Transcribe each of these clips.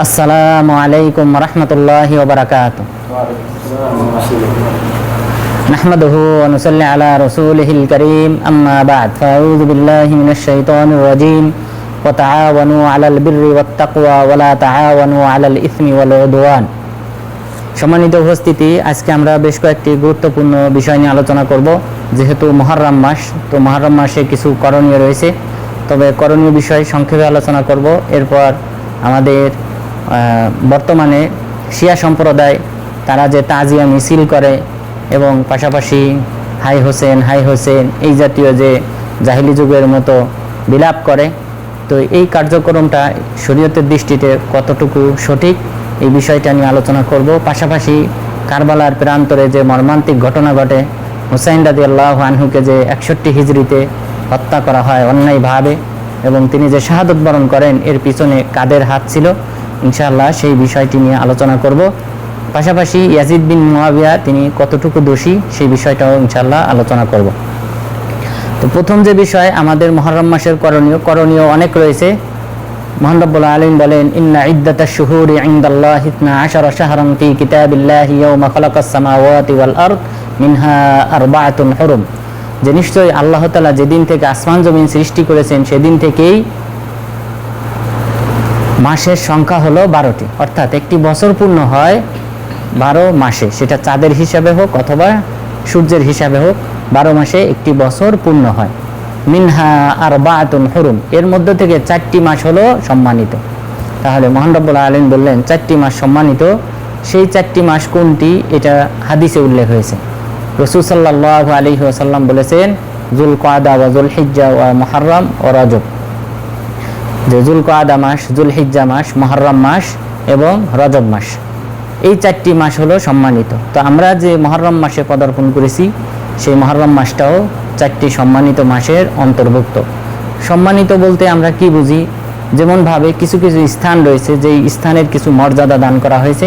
আসসালামু আলাইকুম রহমতুল্লাহি ওয়া বারাকাতুহু। নাহমাদুহু ওয়া নুসাল্লি আলা রাসূলিহিল কারীম, আম্মা বা'দ, ফাআউযু বিল্লাহি মিনাশ শাইতানির রাজীম। ওয়া তাআওয়ানু আলাল বিররি ওয়াত তাকওয়া ওয়া লা তাআওয়ানু আলাল ইসমি ওয়াল উদওয়ান। সম্মানিত উপস্থিতি, আজকে আমরা বেশ কয়েকটি গুরুত্বপূর্ণ বিষয় নিয়ে আলোচনা করব। যেহেতু মুহররম মাস, তো মুহররম মাসে কিছু করণীয় রয়েছে, তবে করণীয় বিষয় সংক্ষেপে আলোচনা করব। এরপর আমাদের বর্তমানে শিয়া সম্প্রদায় তারা যে তাজিয়া মিছিল করে এবং পাশাপাশি হাই হোসেন এই জাতীয় যে জাহিলি যুগের মতো বিলাপ করে, তো এই কার্যক্রমটা শরীয়তের দৃষ্টিতে কতটুকু সঠিক, এই বিষয়টা নিয়ে আলোচনা করব। পাশাপাশি কারবালার প্রান্তরে যে মর্মান্তিক ঘটনা ঘটে, হুসাইন রাদিয়াল্লাহু আনহুকে যে 61 হিজরিতে হত্যা করা হয় অন্যায়ভাবে এবং তিনি যে শাহাদত বরণ করেন, এর পিছনে কাদের হাত ছিল, ইনশাআল্লাহ সেই বিষয়টি নিয়ে আলোচনা করব। পাশাপাশি ইয়াজিদ বিন মুয়াবিয়া তিনি কতটুকু দোষী, সেই বিষয়টাও ইনশাআল্লাহ আলোচনা করব। তো প্রথম যে বিষয়, আমাদের মুহররম মাসের করণীয় অনেক রয়েছে। মহান রব্বুল আলামিন বলেন, ইন্না ইদ্দাতাশ শুহুরি ইনদাল্লাহি 12 শাহরান ফি কিতাবিল্লাহি ইয়াওমা খালাকাস সামাওয়াতি ওয়াল আরদ মিনহা আরবাআতুন হুরুম, যে নিশ্চয়ই আল্লাহ তাআলা যেদিন থেকে আসমান জমিন সৃষ্টি করেছেন সেদিন থেকেই মাসের সংখ্যা হলো 12টি, অর্থাৎ একটি বছর পূর্ণ হয় 12 মাসে, সেটা চাঁদের হিসাবে হোক অথবা সূর্যের হিসাবে হোক, 12 মাসে একটি বছর পূর্ণ হয়। মিনহা আরবাআতুন হুরুম, এর মধ্য থেকে 4টি মাস হলো সম্মানিত। তাহলে মহান রব্বুল আলামিন বললেন 4টি মাস সম্মানিত। সেই 4টি মাস কোনটি, এটা হাদিসে উল্লেখ হয়েছে। রাসূল সাল্লাল্লাহু আলাইহি ওয়াসাল্লাম বলেছেন, যুলকাদা ওয়া যুলহিজ্জা ওয়া মুহররম ওয়া রজব, যে যুলকাদা মাস, যুলহিজ্জা মাস, মুহররম মাস এবং রজব মাস, এই 4টি মাস হলো সম্মানিত। তো আমরা যে মুহররম মাসে পদার্পণ করেছি, সেই মুহররম মাসটাও 4টি সম্মানিত মাসের অন্তর্ভুক্ত। সম্মানিত বলতে আমরা কি বুঝি? যেমনভাবে কিছু কিছু স্থান রয়েছে, যেই স্থানের কিছু মর্যাদা দান করা হয়েছে,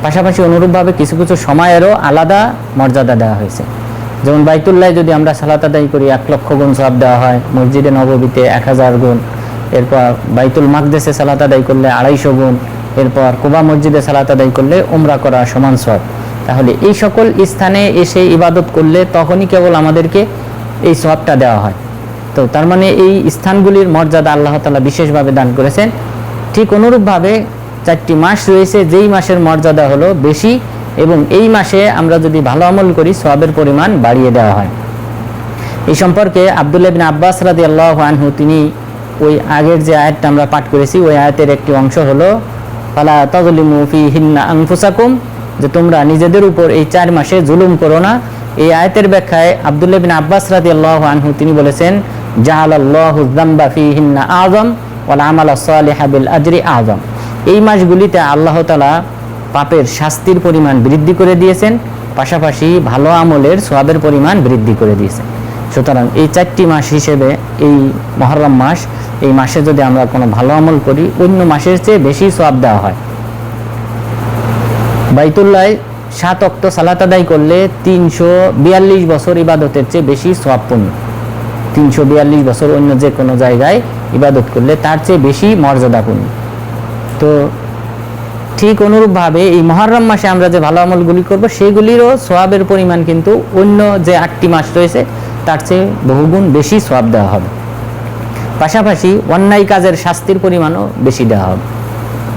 পাশাপাশি অনুরূপভাবে কিছু কিছু সময়েরও আলাদা মর্যাদা দেওয়া হয়েছে। যেমন বাইতুল্লাহ যদি আমরা সালাত আদায় করি 1 লক্ষ গুণ সওয়াব দেওয়া হয়, মসজিদে নববীতে 1000 গুণ, এরপর বাইতুল মাকদেসে সালাত আদায় করলে 250 গুণ, এরপর কুবা মসজিদে সালাত আদায় করলে উমরা করা সমান সওয়াব। তাহলে এই সকল স্থানে এসে ইবাদত করলে তখনই কেবল আমাদেরকে এই সওয়াবটা দেওয়া হয়। তো তার মানে এই স্থানগুলির মর্যাদা আল্লাহ তাআলা বিশেষভাবে দান করেছেন। ঠিক অনুরূপভাবে 4টি মাস রয়েছে, যেই মাসের মর্যাদা হলো বেশি, এবং এই মাসে আমরা যদি ভালো আমল করি সওয়াবের পরিমাণ বাড়িয়ে দেওয়া হয়। এই সম্পর্কে আব্দুল্লাহ ইবনে আব্বাস রাদিয়াল্লাহু আনহু তিনি ওই আগের যে আয়াতটা আমরা পাঠ করেছি, ওই আয়াতের একটি অংশ হলো ফালা তাযলিমু ফীহিন্না আনফুসাকুম, যে তোমরা নিজেদের উপর এই 4 মাসে জুলুম করো না। এই আয়াতের ব্যাখ্যায় আব্দুল্লাহ ইবনে আব্বাস রাদিয়াল্লাহু আনহু তিনি বলেছেন, জাআলাল্লাহু যামবা ফীহিন্না আযম ওয়াল আমালা সালিহা বিল আজরি আযম, এই মাসগুলিতে আল্লাহ তাআলা পাপের শাস্তির পরিমাণ বৃদ্ধি করে দিয়েছেন, পাশাপাশি ভালো আমলের সওয়াবের পরিমাণ বৃদ্ধি করে দিয়েছেন। সুতরাং এই 4টি মাস হিসেবে এই মুহররম মাস, এই মাসে যদি আমরা কোনো ভালো আমল করি অন্য মাসের চেয়ে বেশি সওয়াব দেওয়া হয়। বাইতুল্লায় 7 ওয়াক্ত সালাত আদায় করলে 342 বছর ইবাদতের চেয়ে বেশি সওয়াবপূর্ণ। 342 বছর অন্য যে কোনো জায়গায় ইবাদত করলে তার চেয়ে বেশি মর্যাদাপূর্ণ। তো ঠিক অনুরূপভাবে এই মুহররম মাসে আমরা যে ভালো আমলগুলি করব, সেগুলিরও সওয়াবের পরিমাণ কিন্তু অন্য যে 8টি মাস রয়েছে তার চেয়ে বহুগুণ বেশি সওয়াব দেওয়া হবে। পাশাপাশি অন্যায় কাজের শাস্তির পরিমাণও বেশি দেওয়া হবে।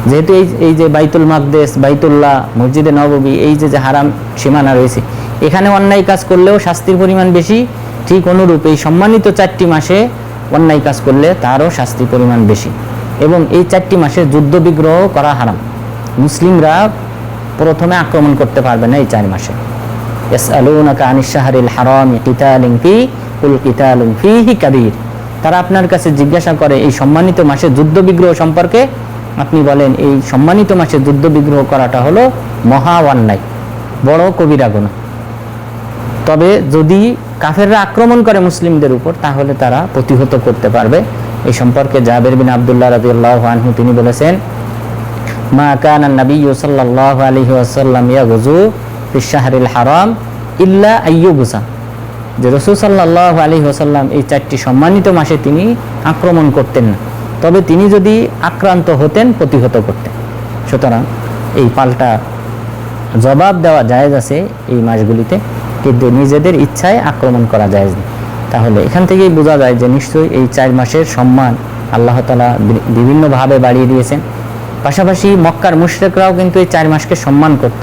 যেহেতু এই যে বাইতুল মাকদেস, বাইতুল্লাহ, মসজিদে নববী, এই যে হারাম সীমানা রয়েছে, এখানে অন্যায় কাজ করলেও শাস্তির পরিমাণ বেশি। ঠিক অনুরূপ এই সম্মানিত 4টি মাসে অন্যায় কাজ করলে তারও শাস্তির পরিমাণ বেশি। এবং এই 4টি মাসে যুদ্ধ বিগ্রহ করা হারাম। মুসলিমরা প্রথমে আক্রমণ করতে পারবে না এই 4 মাসে। ইয়াসআলুনাকা আনিশ শাহরিল হারামি কিতালিন ফি কুল কিতালুন ফীহি কাবীর, তারা আপনার কাছে জিজ্ঞাসা করে এই সম্মানিত মাসে যুদ্ধ বিগ্রহ সম্পর্কে, আপনি বলেন এই সম্মানিত মাসে যুদ্ধ বিগ্রহ করাটা হলো মহা অন্যায়, বড় কবিরা গুনাহ। তবে যদি কাফেররা আক্রমণ করে মুসলিমদের উপর, তাহলে তারা প্রতিহত করতে পারবে। এই সম্পর্কে জাবের বিন আব্দুল্লাহ রাদিয়াল্লাহু আনহু তিনি বলেছেন, মা কানা নবিয়্যু সাল্লাল্লাহু আলাইহি ওয়াসাল্লাম ইয়াগযু ফিশ শাহরিল হারাম ইল্লা আইয়ুগযা, যে রাসূল সাল্লাল্লাহু আলাইহি ওয়াসাল্লাম এই 4টি সম্মানিত মাসে তিনি আক্রমণ করতেন না, তবে তিনি যদি আক্রান্ত হতেন প্রতিহত করতেন। সুতরাং এই পাল্টা জবাব দেওয়া জায়েজ আছে এই মাসগুলিতে, কিন্তু নিজেদের ইচ্ছায় আক্রমণ করা জায়েজ নেই। তাহলে এখান থেকেই বোঝা যায় যে নিশ্চয়ই এই 4 মাসের সম্মান আল্লাহ তাআলা বিভিন্নভাবে বাড়িয়ে দিয়েছেন। পাশাপাশি মক্কার মুশরিকরাও কিন্তু এই 4 মাসকে সম্মান করত,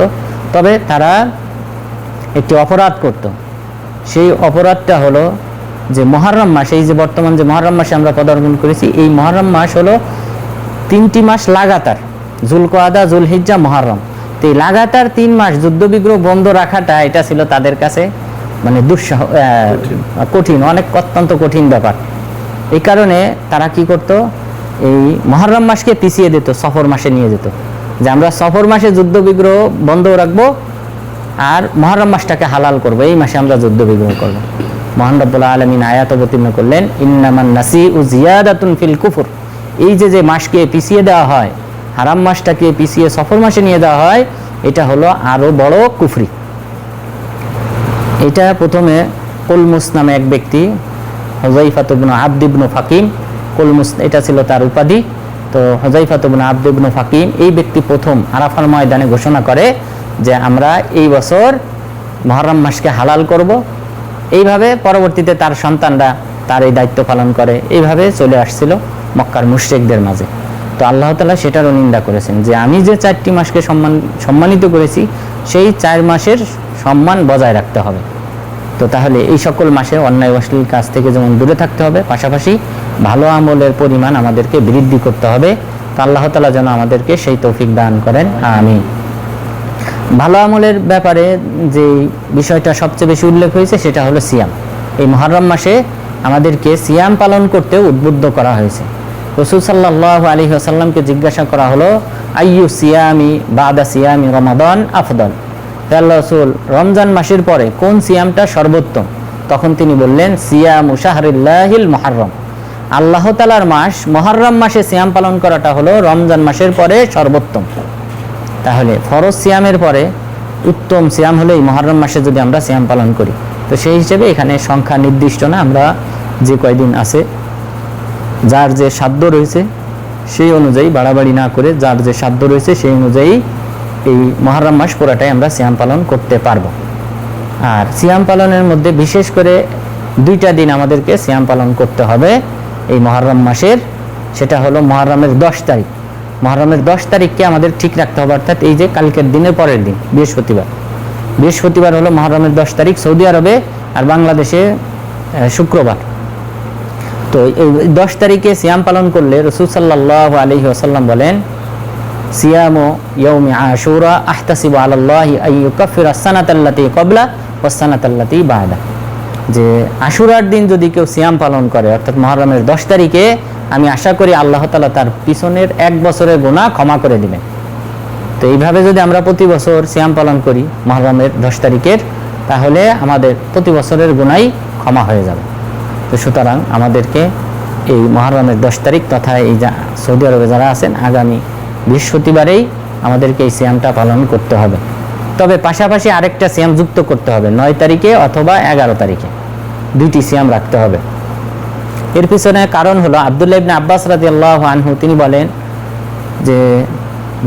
তবে তারা একটি অপরাধ করত। সেই অপরাধটা হলো যে মুহররম মাস, এই যে বর্তমান যে মুহররম মাসে আমরা পদার্পণ করেছি, এই মুহররম মাস হলো 3টি মাস লাগাতার, যুলকআদা, যুলহিজ্জা, মুহররম। তো এই লাগাতার 3 মাস যুদ্ধবিগ্রহ বন্ধ রাখাটা এটা ছিল তাদের কাছে মানে কঠিন, অনেক অত্যন্ত কঠিন ব্যাপার। এই কারণে তারা কি করত, এই মুহররম মাসকে পিছিয়ে দিত, সফর মাসে নিয়ে যেত, যে আমরা সফর মাসে যুদ্ধবিগ্রহ বন্ধ রাখবো আর মুহররম মাসটাকে হালাল করব, এই মাসে আমরা যুদ্ধবিগ্রহ করব। মহান রব্বুল আলামিন আয়াত অবতীর্ণ করলেন, ইন্নামান নাসিউ জিয়াদাতুন ফিল কুফর। এই যে মাসকে পিছিয়ে দেওয়া হয়, হারাম মাসটাকে পিছিয়ে সফর মাসে নিয়ে দেওয়া হয়, এটা হলো আরো বড় কুফরি। এটা প্রথমে কুলমুস নামে এক ব্যক্তি, হুযায়ফা ইবনে আবদ ইবনে ফাকিম, কুলমুস এটা ছিল তার উপাধি। তো হুযায়ফা ইবনে আবদ ইবনে ফাকিম এই ব্যক্তি প্রথম আরাফার ময়দানে ঘোষণা করে যে আমরা এই বছর মুহররম মাসকে হালাল করব। এইভাবে পরবর্তীতে তার সন্তানরা তার এই দায়িত্ব পালন করে, এইভাবে চলে আসছিল মক্কার মুশরিকদের মাঝে। তো আল্লাহ তাআলা সেটারও নিন্দা করেছেন যে আমি যে 4টি মাসকে সম্মানিত করেছি, সেই 4 মাসের সম্মান বজায় রাখতে হবে। তো তাহলে এই সকল মাসে অন্যায় অশ্লীল কাজ থেকে যেমন দূরে থাকতে হবে, পাশাপাশি ভালো আমলের পরিমাণ আমাদেরকে বৃদ্ধি করতে হবে। তো আল্লাহ তাআলা যেন আমাদেরকে সেই তৌফিক দান করেন, আমিন। ভালো আমলের ব্যাপারে যে বিষয়টা সবচেয়ে বেশি উল্লেখ হয়েছে সেটা হলো সিয়াম। এই মুহররম মাসে আমাদেরকে সিয়াম পালন করতে উদ্বুদ্ধ করা হয়েছে। রাসূল সাল্লাল্লাহু আলাইহি ওয়াসাল্লামকে জিজ্ঞাসা করা হলো, আইয়ু সিয়ামি বাদা সিয়ামি রমাদান আফদল, হে আল্লাহর রাসূল, রমজান মাসের পরে কোন সিয়ামটা সর্বোত্তম? তখন তিনি বললেন, সিয়ামু শাহরিল্লাহিল মুহররম, আল্লাহ তাআলার মাস মুহররম মাসে সিয়াম পালন করাটা হলো রমজান মাসের পরে সর্বোত্তম। তাহলে ফরজ সিয়ামের পরে উত্তম সিয়াম হলো এই মুহররম মাসে যদি আমরা সিয়াম পালন করি। তো সেই হিসেবে এখানে সংখ্যা নির্দিষ্ট না, আমরা যে কয়দিন আছে যার যে সাধ্য রয়েছে সেই অনুযায়ী, বাড়াবাড়ি না করে যার যে সাধ্য রয়েছে সেই অনুযায়ী এই মুহররম মাস পুরাটাই আমরা সিয়াম পালন করতে পারবো। আর সিয়াম পালনের মধ্যে বিশেষ করে 2টা দিন আমাদেরকে সিয়াম পালন করতে হবে এই মুহররম মাসের। সেটা হলো মুহররমের 10 তারিখ। মুহররমের 10 তারিখকে আমাদের ঠিক রাখতে হবে, অর্থাৎ এই যে কালকের দিনের পরের দিন বৃহস্পতিবার হলো মুহররমের 10 তারিখ সৌদি আরবে, আর বাংলাদেশে শুক্রবার। তো এই 10 তারিখে সিয়াম পালন করলে রাসূল সাল্লাল্লাহু আলাইহি ওয়াসাল্লাম বলেন, সিয়ামু ইয়াউমি আশুরা আহতাসিবু আলাল্লাহি আন ইউকাফিরা সানাতাল্লাতী ক্বাবলা ওয়াস সানাতাল্লাতী বা'দা, যে আশুরার দিন যদি কেউ সিয়াম পালন করে, অর্থাৎ মুহররমের 10 তারিখে, আমি আশা করি আল্লাহ তাআলা তার পিছনের 1 বছরের গুনাহ ক্ষমা করে দিবেন। তো এইভাবে যদি আমরা প্রতি বছর সিয়াম পালন করি মুহররমের 10 তারিখের, তাহলে আমাদের প্রতি বছরের গুনাহই ক্ষমা হয়ে যাবে। তো সুতরাং আমাদেরকে এই মুহররমের 10 তারিখ তথা এই সৌদি আরবে যারা আছেন আগামী বৃহস্পতিবারেই আমাদেরকে এই সিয়ামটা পালন করতে হবে। তবে পাশাপাশি আরেকটা সিয়াম যুক্ত করতে হবে, 9 তারিখে অথবা 11 তারিখে 2টি সিয়াম রাখতে হবে। এর পিছনে কারণ হলো আব্দুল্লাহ ইবনে আব্বাস রাদিয়াল্লাহু আনহু তিনি বলেন যে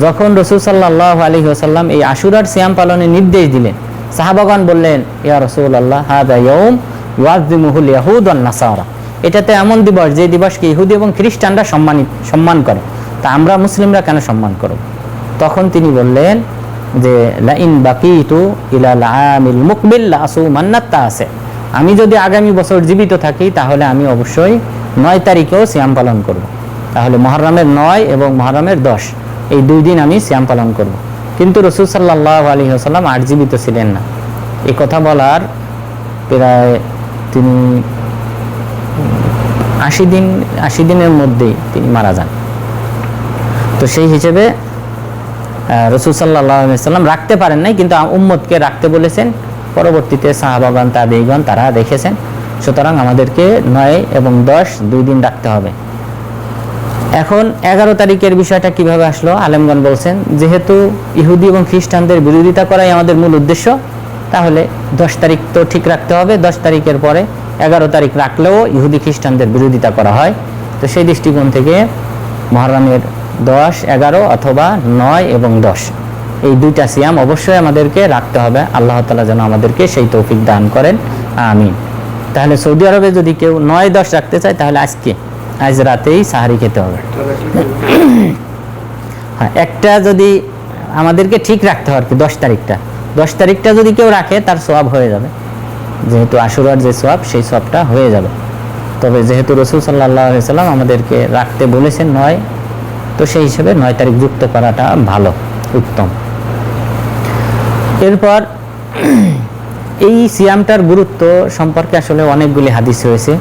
যখন রাসূল সাল্লাল্লাহু আলাইহি ওয়াসাল্লাম এই আশুরার সিয়াম পালনের নির্দেশ দিলেন, সাহাবাগণ বললেন, ইয়া রাসূলুল্লাহ হাযা ইয়াউম ইউআযযিমুহুল ইয়াহুদ ওয়ান নাসারা, এটাতে এমন দিবস যে দিবসকে ইহুদি এবং খ্রিস্টানরা সম্মান করে, তা আমরা মুসলিমরা কেন সম্মান করব? তখন তিনি বললেন যে লা ইন বাকিতু ইলাল আমিল মুকবিল লা আসুমান্নাত তাসে, আমি যদি আগামী বছর জীবিত থাকি তাহলে আমি অবশ্যই 9 তারিখেও সিয়াম পালন করব। তাহলে মুহররমের 9 এবং মুহররমের 10 এই 2 দিন আমি সিয়াম পালন করব। কিন্তু রাসূল সাল্লাল্লাহু আলাইহি ওয়াসাল্লাম আর জীবিত ছিলেন না। এই কথা বলার প্রায় তিনি 80 দিনের মধ্যেই তিনি মারা যান। তো সেই হিসেবে রাসূল সাল্লাল্লাহু আলাইহি ওয়াসাল্লাম রাখতে পারেন নাই, কিন্তু উম্মতকে রাখতে বলেছেন। পরবর্তীতে সাহাবাগণ তাবেঈগণ তারা দেখেছেন। সুতরাং আমাদেরকে 9 এবং 10 2 দিন রাখতে হবে। এখন 11 তারিখের বিষয়টা কিভাবে আসলো? আলেমগণ বলছেন যেহেতু ইহুদি এবং খ্রিস্টানদের বিরোধিতা করাই আমাদের মূল উদ্দেশ্য, তাহলে 10 তারিখ তো ঠিক রাখতে হবে। 10 তারিখের পরে 11 তারিখ রাখলেও ইহুদি খ্রিস্টানদের বিরোধিতা করা হয়। তো সেই দৃষ্টিকোণ থেকে মুহররমের 10, 11 অথবা 9 এবং 10, এই দুইটা সিয়াম অবশ্যই আমাদেরকে রাখতে হবে। আল্লাহ তাআলা যেন আমাদেরকে সেই তৌফিক দান করেন, আমিন। তাহলে সৌদি আরবে যদি কেউ 9, 10 রাখতে চায় তাহলে আজ রাতেই সাহারি খেতে হবে। হ্যাঁ, একটা যদি আমাদেরকে ঠিক রাখতে হয় আর কি, 10 তারিখটা যদি কেউ রাখে তার সওয়াব হয়ে যাবে, যেহেতু আশুরার যে সওয়াব সেই সওয়াবটা হয়ে যাবে। তবে যেহেতু রাসূল সাল্লাল্লাহু আলাইহি সাল্লাম আমাদেরকে রাখতে বলেছেন 9, তো সেই হিসেবে 9 তারিখ যুক্ত করাটা ভালো, উত্তম। এরপর এই সিয়ামটার গুরুত্ব সম্পর্কে আসলে অনেকগুলি হাদিস হয়েছে।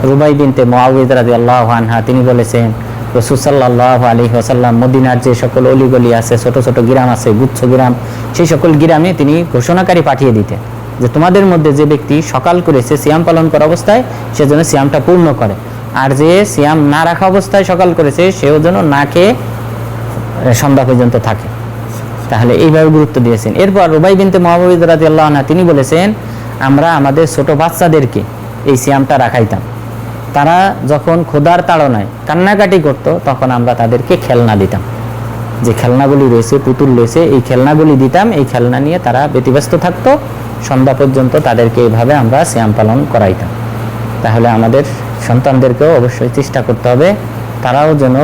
রুবাই বিনতে মুআউযা রাদিয়াল্লাহু আনহা তিনি বলেছেন, রাসূল সাল্লাল্লাহু আলাইহি ওয়াসাল্লাম মদিনার যে সকল অলিগলি আছে, ছোট ছোট গ্রাম আছে, গুচ্ছ গ্রাম, সেই সকল গ্রামে তিনি ঘোষণাকারী পাঠিয়ে দিতেন যে তোমাদের মধ্যে যে ব্যক্তি সকাল করেছে সিয়াম পালন করা অবস্থায়, সে যেন সিয়ামটা পূর্ণ করে, আর যে সিয়াম না রাখা অবস্থায় সকাল করেছে সেও যেন না খেয়ে সন্ধ্যা পর্যন্ত থাকে। তাহলে এইভাবে গুরুত্ব দিয়েছেন। এরপর রুবাই বিনতে মুআউযা রাদিয়াল্লাহু আনহা তিনি বলেছেন, আমরা আমাদের ছোট বাচ্চাদেরকে এই সিয়ামটা রাখাইতাম। তারা যখন ক্ষুধার তাড়নায় কান্নাকাটি করত তখন আমরা তাদেরকে খেলনা দিতাম, যে খেলনাগুলি রয়েছে, পুতুল রয়েছে, এই খেলনাগুলি দিতাম। এই খেলনা নিয়ে তারা ব্যতিব্যস্ত থাকতো, সন্ধ্যা পর্যন্ত তাদেরকে এইভাবে আমরা সিয়াম পালন করাইতাম। তাহলে আমাদের সন্তানদেরকেও অবশ্যই চেষ্টা করতে হবে তারাও যেন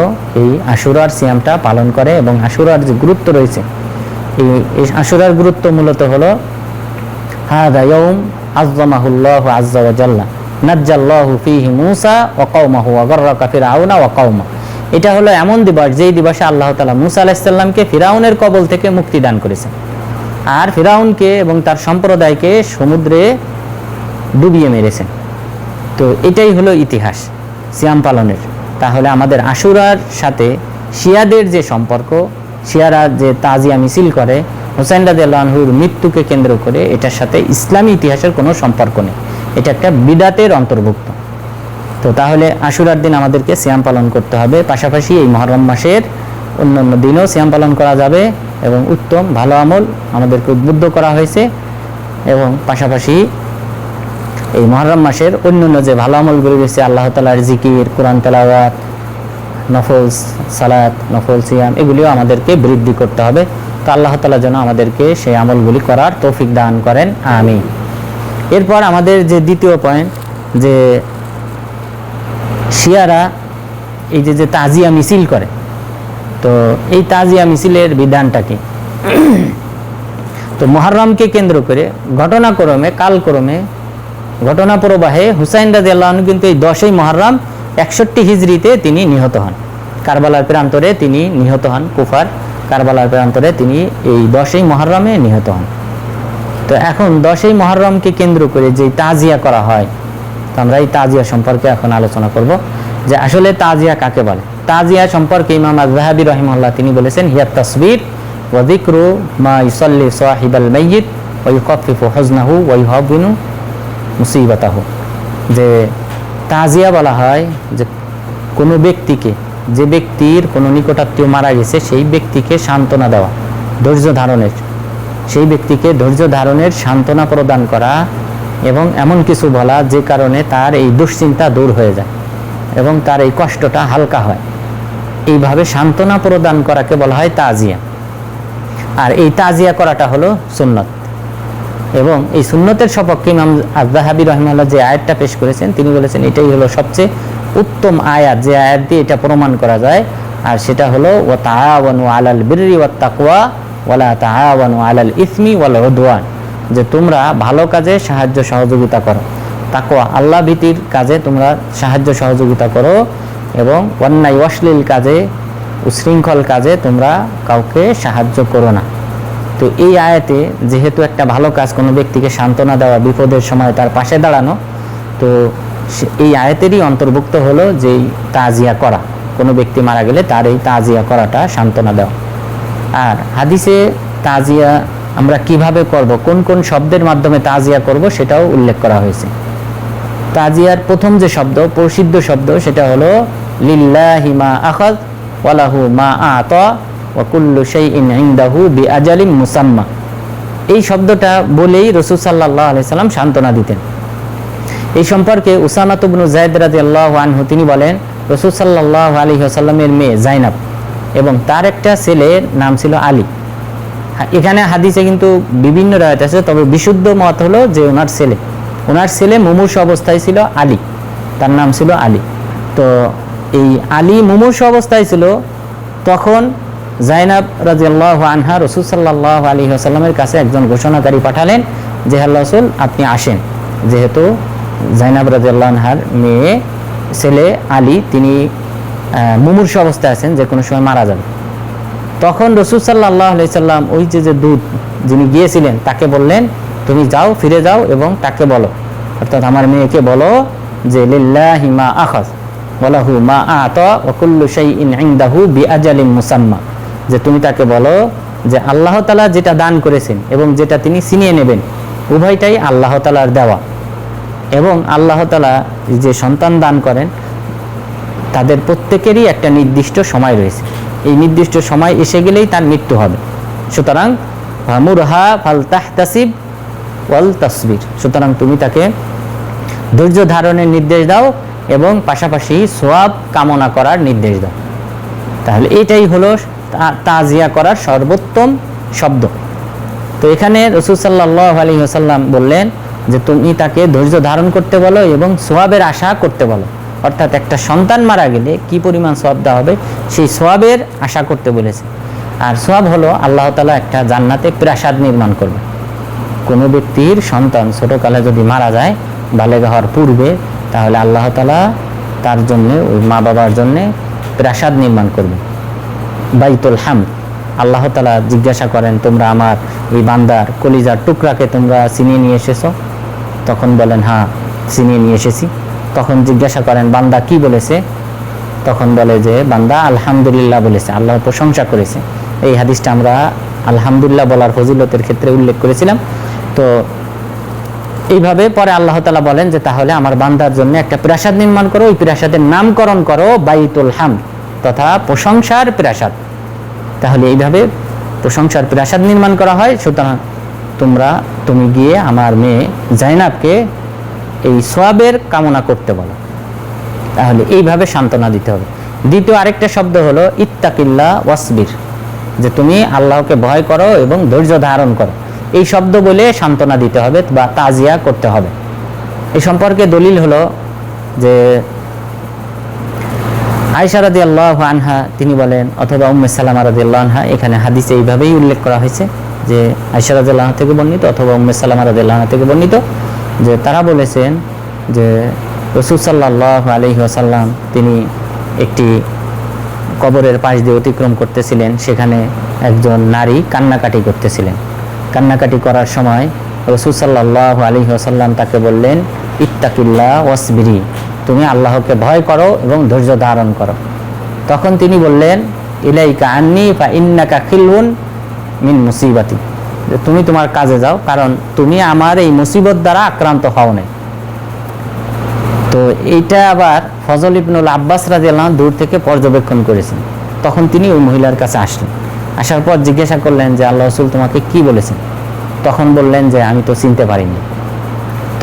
এই আশুরার সিয়ামটা পালন করে। এবং আশুরার যে গুরুত্ব রয়েছে, এই আশুরার গুরুত্ব মূলত হলো হাযা ইয়াউম আযযামাহুল্লাহু আযযা ওয়া জাল্লা নাজ্জাল্লাহু ফীহি মূসা ওয়া কওমাহু ওয়া গাররাকা ফিরআউনা ওয়া কওমা। এটা হলো এমন দিবস যেই দিবসে আল্লাহ তাআলা মূসা আলাইহিস সালামকে ফিরআউনের কবল থেকে মুক্তি দান করেছেন, আর ফিরআউনকে এবং তার সম্প্রদায়কে সমুদ্রে ডুবিয়ে মেরেছেন। তো এটাই হলো ইতিহাস সিয়াম পালনের। তাহলে আমাদের আশুরার সাথে শিয়াদের যে সম্পর্ক, শিয়ারা যে তাজিয়া মিছিল করে হুসাইন রাদিয়াল্লাহু আনহুর মৃত্যুকে কেন্দ্র করে, এটার সাথে ইসলামী ইতিহাসের কোনো সম্পর্ক নেই, এটা একটা বিদআতের অন্তর্ভুক্ত। তো তাহলে আশুরার দিন আমাদেরকে সিয়াম পালন করতে হবে। পাশাপাশি এই মুহররম মাসের অন্যান্য দিনও সিয়াম পালন করা যাবে এবং উত্তম ভালো আমল আমাদেরকে উদ্বুদ্ধ করা হয়েছে। এবং পাশাপাশি এই মুহররম মাসের অন্যান্য যে ভালো আমলগুলি রয়েছে, আল্লাহ তাআলার জিকির, কোরআন তেলাওয়াত, নফল সালাত, নফল সিয়াম, এগুলিও আমাদেরকে বৃদ্ধি করতে হবে। তো আল্লাহ তাআলা যেন আমাদেরকে সেই আমলগুলি করার তৌফিক দান করেন, আমিন। এরপর আমাদের যে দ্বিতীয় পয়েন্ট, যে শিয়ারা এই যে তাজিয়া মিছিল করে, তো এই তাজিয়া মিছিলের বিধানটা কি? তো মুহররমকে কেন্দ্র করে ঘটনাক্রমে কালক্রমে ঘটনা প্রবাহে হুসাইন রাদিয়াল্লাহু আনহু কিন্তু এই 10ই মুহররম 61 হিজরিতে তিনি নিহত হন। কারবালার প্রান্তরে তিনি নিহত হন, কুফার কারবালার প্রান্তরে তিনি এই 10ই মুহররমে নিহত হন। তো এখন 10ই মুহররমকে কেন্দ্র করে যে তাজিয়া করা হয়, তো আমরা এই তাজিয়া সম্পর্কে এখন আলোচনা করব যে আসলে তাজিয়া কাকে বলে। তাজিয়া সম্পর্কে ইমাম আয-যাহাবী রাহিমাহুল্লাহ তিনি বলেছেন, হিয়া তাসবির ওয়া যিকরু মা ইউসাল্লি সাহিবাল মাইয়িত ওয়া ইউখাফিফু হুজনাহু ওয়া ইউহাব্বিনু মুসিবাতাহু। যে তাজিয়া বলা হয় যে কোনো ব্যক্তিকে, যে ব্যক্তির কোনো নিকটাত্মীয় মারা গেছে সেই ব্যক্তিকে সান্ত্বনা দেওয়া, ধৈর্য ধারণের, সেই ব্যক্তিকে ধৈর্য ধারণের সান্ত্বনা প্রদান করা এবং এমন কিছু বলা যে কারণে তার এই দুশ্চিন্তা দূর হয়ে যায় এবং তার এই কষ্টটা হালকা হয়। এইভাবে সান্ত্বনা প্রদান করাকে বলা হয় তাজিয়া। আর এই তাজিয়া করাটা হলো সুন্নত। এবং এই সুন্নতের সপক্ষে ইমাম আয-যাহাবী রাহিমাহুল্লাহ যে আয়াতটা পেশ করেছেন, তিনি বলেছেন এটাই হলো সবচেয়ে উত্তম আয়াত, যে আয়াত দিয়ে এটা প্রমাণ করা যায়। আর সেটা হলো ওয়া তাআওয়ানু আলাল বিররি ওয়াত তাকওয়া ওয়া লা তাআওয়ানু আলাল ইসমি ওয়াল উদওয়ান। যে তোমরা ভালো কাজে সাহায্য সহযোগিতা করো, তাকওয়া আল্লাহ ভীতির কাজে তোমরা সাহায্য সহযোগিতা করো, এবং অন্যায় অশ্লীল কাজে, উশৃঙ্খল কাজে তোমরা কাউকে সাহায্য করো না। তো এই আয়াতে যেহেতু একটা ভালো কাজ, কোনো ব্যক্তিকে সান্ত্বনা দেওয়া, বিপদের সময় তার পাশে দাঁড়ানো, তো এই আয়াতেরই অন্তর্ভুক্ত হলো যে তাজিয়া করা, কোনো ব্যক্তি মারা গেলে তার এই তাজিয়া করাটা, সান্ত্বনা দেওয়া। আর হাদিসে তাজিয়া আমরা কিভাবে করব, কোন কোন শব্দের মাধ্যমে তাজিয়া করব সেটাও উল্লেখ করা হয়েছে। তাজিয়ার প্রথম যে শব্দ, প্রসিদ্ধ শব্দ, সেটা হলো লিল্লাহি মা আখায ওয়া লাহু মা আতা ওয়া কুল্লু শাইইন ইনদাহু বিআজালিন মুসাম্মা। এই শব্দটা বলেই রাসূল সাল্লাল্লাহু আলাইহি সাল্লাম সান্ত্বনা দিতেন। এই সম্পর্কে উসামা ইবনে যায়েদ রাদিয়াল্লাহু আনহু তিনি বলেন, রাসূল সাল্লাল্লাহু আলাইহি ওয়াসাল্লামের মেয়ে জাইনাব এবং তার একটা ছেলের নাম ছিল আলী। এখানে হাদিসে কিন্তু বিভিন্ন রায়াত আছে, তবে বিশুদ্ধ মত হলো যে ওনার ছেলে মুমূর্ষ অবস্থায় ছিল আলী, তার নাম ছিল আলী। তো এই আলী মুমূর্ষ অবস্থায় ছিল, তখন জাইনাব রাদিয়াল্লাহু আনহা রাসূল সাল্লাল্লাহু আলাইহি ওয়াসাল্লামের কাছে একজন ঘোষণাকারী পাঠালেন যে হে আল্লাহর রাসূল আপনি আসেন, যেহেতু জাইনাব রাদিয়াল্লাহু আনহার মেয়ে ছেলে আলী তিনি মুমূর্ষ অবস্থায় আছেন, যে কোনো সময় মারা যাবে। তখন রাসূল সাল্লাল্লাহু আলাইহি সাল্লাম ওই যে দূত যিনি গিয়েছিলেন তাকে বললেন তুমি যাও, ফিরে যাও এবং তাকে বলো, অর্থাৎ আমার মেয়েকে বলো যে লিল্লাহি মা আখায ওয়া লাহু মা আতা ওয়া কুল্লু শাইইন ইনদাহু বিআজালিন মুসাম্মা, যে তুমি তাকে বলো যে আল্লাহ তাআলা যেটা দান করেছেন এবং যেটা তিনি ছিনিয়ে নেবেন উভয়টাই আল্লাহ তাআলার দেওয়া, এবং আল্লাহ তাআলা যে সন্তান দান করেন তাদের প্রত্যেকেরই একটা নির্দিষ্ট সময় রয়েছে, এই নির্দিষ্ট সময় এসে গেলেই তার মৃত্যু হবে। সুতরাং ফামুরহা ফালতাহতাসিব ওয়াল তাসবির, সুতরাং তুমি তাকে ধৈর্য ধারণের নির্দেশ দাও এবং পাশাপাশি সওয়াব কামনা করার নির্দেশ দাও। তাহলে এটাই হলো তাজিয়া করার সর্বোত্তম শব্দ। তো এখানে রাসূল সাল্লাল্লাহু আলাইহি ওয়াসাল্লাম বললেন যে তুমি তাকে ধৈর্য ধারণ করতে বলো এবং সওয়াবের আশা করতে বলো, অর্থাৎ একটা সন্তান মারা গেলে কি পরিমাণ সওয়াব দেওয়া হবে সেই সওয়াবের আশা করতে বলেছে। আর সওয়াব হলো আল্লাহ তাআলা একটা জান্নাতে প্রাসাদ নির্মাণ করবে। কোনো ব্যক্তির সন্তান ছোটকালে যদি মারা যায় বালেগ হওয়ার পূর্বে, তাহলে আল্লাহ তাআলা তার জন্য ওই মা বাবার জন্য প্রাসাদ নির্মাণ করবে, বাইতুল হামদ। আল্লাহ তাআলা জিজ্ঞাসা করেন তোমরা আমার এই বান্দার কলিজার টুকরাকে তোমরা ছিনিয়ে নিয়ে এসেছো? তখন বলেন হ্যাঁ ছিনিয়ে নিয়ে এসেছি। তখন জিজ্ঞাসা করেন বান্দা কি বলেছে? তখন বলে যে বান্দা আলহামদুলিল্লাহ বলেছে, আল্লাহর প্রশংসা করেছে। এই হাদিসটা আমরা আলহামদুলিল্লাহ বলার ফজিলতের ক্ষেত্রে উল্লেখ করেছিলাম। তো এইভাবে পরে আল্লাহ তাআলা বলেন যে তাহলে আমার বান্দার জন্য একটা প্রাসাদ নির্মাণ করো, ওই প্রাসাদের নামকরণ করো বাইতুল হামদ, তথা প্রশংসার প্রাসাদ। তাহলে এইভাবে প্রশংসার প্রাসাদ নির্মাণ করা হয়। সুতরাং তুমি গিয়ে আমার মেয়ে জাইনাবকে এই সওয়াবের কামনা করতে বলো। তাহলে এইভাবে সান্ত্বনা দিতে হবে। দ্বিতীয় আরেকটা শব্দ হলো ইত্তাকিল্লাহ ওয়াসবির, যে তুমি আল্লাহকে ভয় করো এবং ধৈর্য ধারণ করো। এই শব্দ বলে সান্ত্বনা দিতে হবে বা তাজিয়া করতে হবে। এই সম্পর্কে দলিল হলো যে আয়েশা রাদিয়াল্লাহু আনহা তিনি বলেন, অথবা উম্মে সালামা রাদিয়াল্লাহু আনহা, এখানে হাদিসে এইভাবেই উল্লেখ করা হয়েছে যে আয়েশা রাদিয়াল্লাহু আনহা থেকে বর্ণিত অথবা উম্মে সালামা রাদিয়াল্লাহু আনহা থেকে বর্ণিত, যে তারা বলেছেন যে রাসূল সাল্লাল্লাহু আলাইহি ওয়াসাল্লাম তিনি একটি কবরের পাশ দিয়ে অতিক্রম করতেছিলেন, সেখানে একজন নারী কান্নাকাটি করতেছিলেন। কান্নাকাটি করার সময় রাসূল সাল্লাল্লাহু আলাইহি ওয়াসাল্লাম তাকে বললেন ইত্তাকিল্লাহ ওয়াসবিরি, তুমি আল্লাহকে ভয় করো এবং ধৈর্য ধারণ করো। তখন তিনি বললেন ইলাইকা আন্নি ফা ইন্নাকা খিলউন মিন মুসিবাতি, যে তুমি তোমার কাজে যাও, কারণ তুমি আমার এই মুসিবত দ্বারা আক্রান্ত হও নাই। তো এইটা আবার ফজল ইবনুল আব্বাস রাদিয়াল্লাহু আনহু দূর থেকে পর্যবেক্ষণ করেছেন। তখন তিনি ওই মহিলার কাছে আসলেন, আসার পর জিজ্ঞাসা করলেন যে আল্লাহ রাসূল তোমাকে কি বলেছেন? তখন বললেন যে আমি তো চিনতে পারিনি।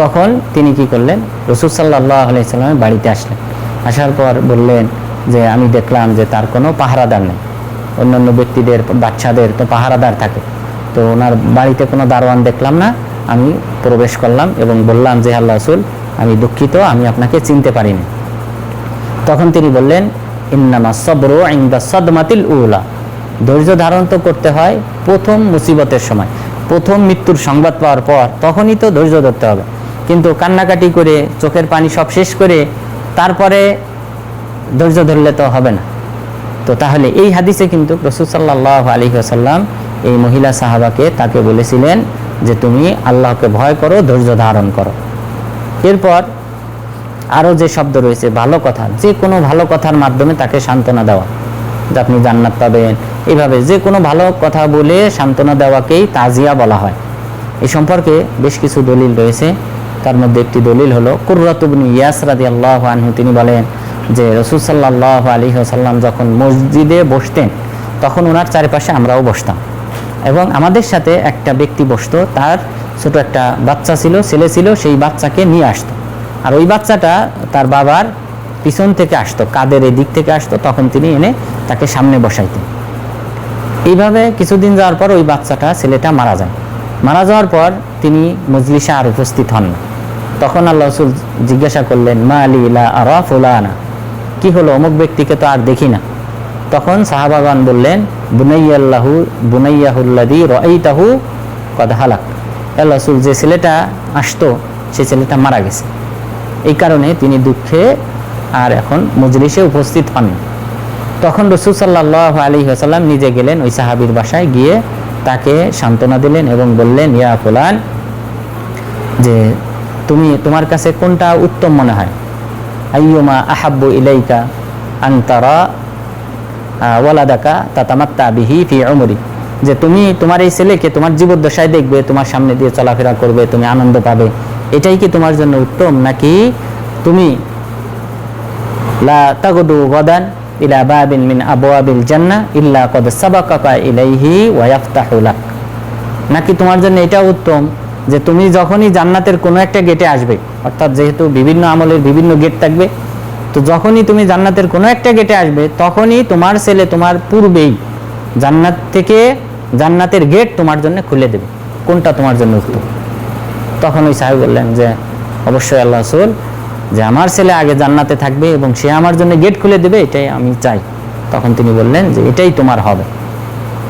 তখন তিনি কি করলেন, রাসূল সাল্লাল্লাহু আলাইহি সাল্লামের বাড়িতে আসলেন। আসার পর বললেন যে আমি দেখলাম যে তার কোনো পাহারাদার নেই। অন্যান্য ব্যক্তিদের বাচ্চাদের তো পাহারাদার থাকে, তো ওনার বাড়িতে কোনো দারোয়ান দেখলাম না। আমি প্রবেশ করলাম এবং বললাম যে আল্লাহ রাসূল আমি দুঃখিত, আমি আপনাকে চিনতে পারিনি। তখন তিনি বললেন ইন্নামা সবরু ইনদা সাদমাতিল উলা, ধৈর্য ধারণ তো করতে হয় প্রথম মুসিবতের সময়, প্রথম মৃত্যুর সংবাদ পাওয়ার পর, তখনই তো ধৈর্য ধরতে হবে। কিন্তু কান্নাকাটি করে চোখের পানি সব শেষ করে তারপরে ধৈর্য ধরলে তো হবে না। তো তাহলে এই হাদিসে কিন্তু রাসূল সাল্লাল্লাহু আলাইহি ওয়াসাল্লাম এই মহিলা সাহাবাকে তাকে বলেছিলেন যে তুমি আল্লাহকে ভয় করো, ধৈর্য ধারণ করো। এরপর আরও যে শব্দ রয়েছে ভালো কথা, যে কোনো ভালো কথার মাধ্যমে তাকে সান্ত্বনা দেওয়া, যে আপনি জান্নাত পাবেন, এইভাবে যে কোনো ভালো কথা বলে সান্ত্বনা দেওয়াকেই তাজিয়া বলা হয়। এই সম্পর্কে বেশ কিছু দলিল রয়েছে। তার মধ্যে একটি দলিল হলো কুররাত ইবনে ইয়াস রাদিয়াল্লাহু আনহু, তিনি বলেন যে রাসূল সাল্লাল্লাহু আলাইহি ওয়াসাল্লাম যখন মসজিদে বসতেন তখন ওনার চারপাশে আমরাও বসতাম এবং আমাদের সাথে একটা ব্যক্তি বসতো, তার ছোট একটা বাচ্চা ছিল, ছেলে ছিল, সেই বাচ্চাকে নিয়ে আসতো। আর ওই বাচ্চাটা তার বাবার পিছন থেকে আসতো, কাদের এই দিক থেকে আসতো, তখন তিনি এনে তাকে সামনে বসাইতেন। এইভাবে কিছুদিন যাওয়ার পর ওই বাচ্চাটা, ছেলেটা মারা যায়। মারা যাওয়ার পর তিনি মজলিসে আর উপস্থিত হন না। তখন আল্লাহ রাসূল জিজ্ঞাসা করলেন, মা আলী লা আরা ফুলানা, কি হলো, অমুক ব্যক্তিকে তো আর দেখি না। তখন সাহাবাগণ বললেন, বুনাইয়াহুল্লাযী রাআইতাহু কদ হালাক, আল্লাহ রাসূল যে ছেলেটা আসতো সেই ছেলেটা মারা গেছে, এই কারণে তিনি দুঃখে আর এখন মজলিসে উপস্থিত হন। তখন রাসূল সাল্লাল্লাহু আলাইহি ওয়াসাল্লাম নিজে গেলেন ওই সাহাবীর বাসায়, গিয়ে তাকে সান্ত্বনা দিলেন এবং বললেন, ইয়া ফুলান, যে তোমার কাছে কোনটা উত্তম মনে হয়, আইয়ুমা আহাব্বু ইলাইকা আন তারা ওয়ালাদাকা তাতামাত্তা বিহি ফি উমরি, যে তুমি তোমার এই ছেলেকে তোমার জীবদ্দশায় দেখবে, তোমার সামনে দিয়ে চলাফেরা করবে, তুমি আনন্দ পাবে, এটাই কি তোমার জন্য উত্তম, নাকি তুমি লা তাগদু গাদান ইলা বাবিন মিন আবওয়াবিল জান্নাহ ইল্লা ক্বাদ সাবাকাকা ইলাইহি ওয়া ইয়াফতাহু লাক, নাকি তোমার জন্য এটা উত্তম যে তুমি যখনই জান্নাতের কোনো একটা গেটে আসবে, অর্থাৎ যেহেতু বিভিন্ন আমলের বিভিন্ন গেট থাকবে, তো যখনই তুমি জান্নাতের কোনো একটা গেটে আসবে তখনই তোমার ছেলে তোমার পূর্বেই জান্নাত থেকে জান্নাতের গেট তোমার জন্য খুলে দেবে, কোনটা তোমার জন্য উত্তম? তখন ওই সাহেব বললেন যে অবশ্যই আল্লাহ রাসূল, যে আমার ছেলে আগে জান্নাতে থাকবে এবং সে আমার জন্য গেট খুলে দেবে, এটাই আমি চাই। তখন তিনি বললেন যে এটাই তোমার হবে।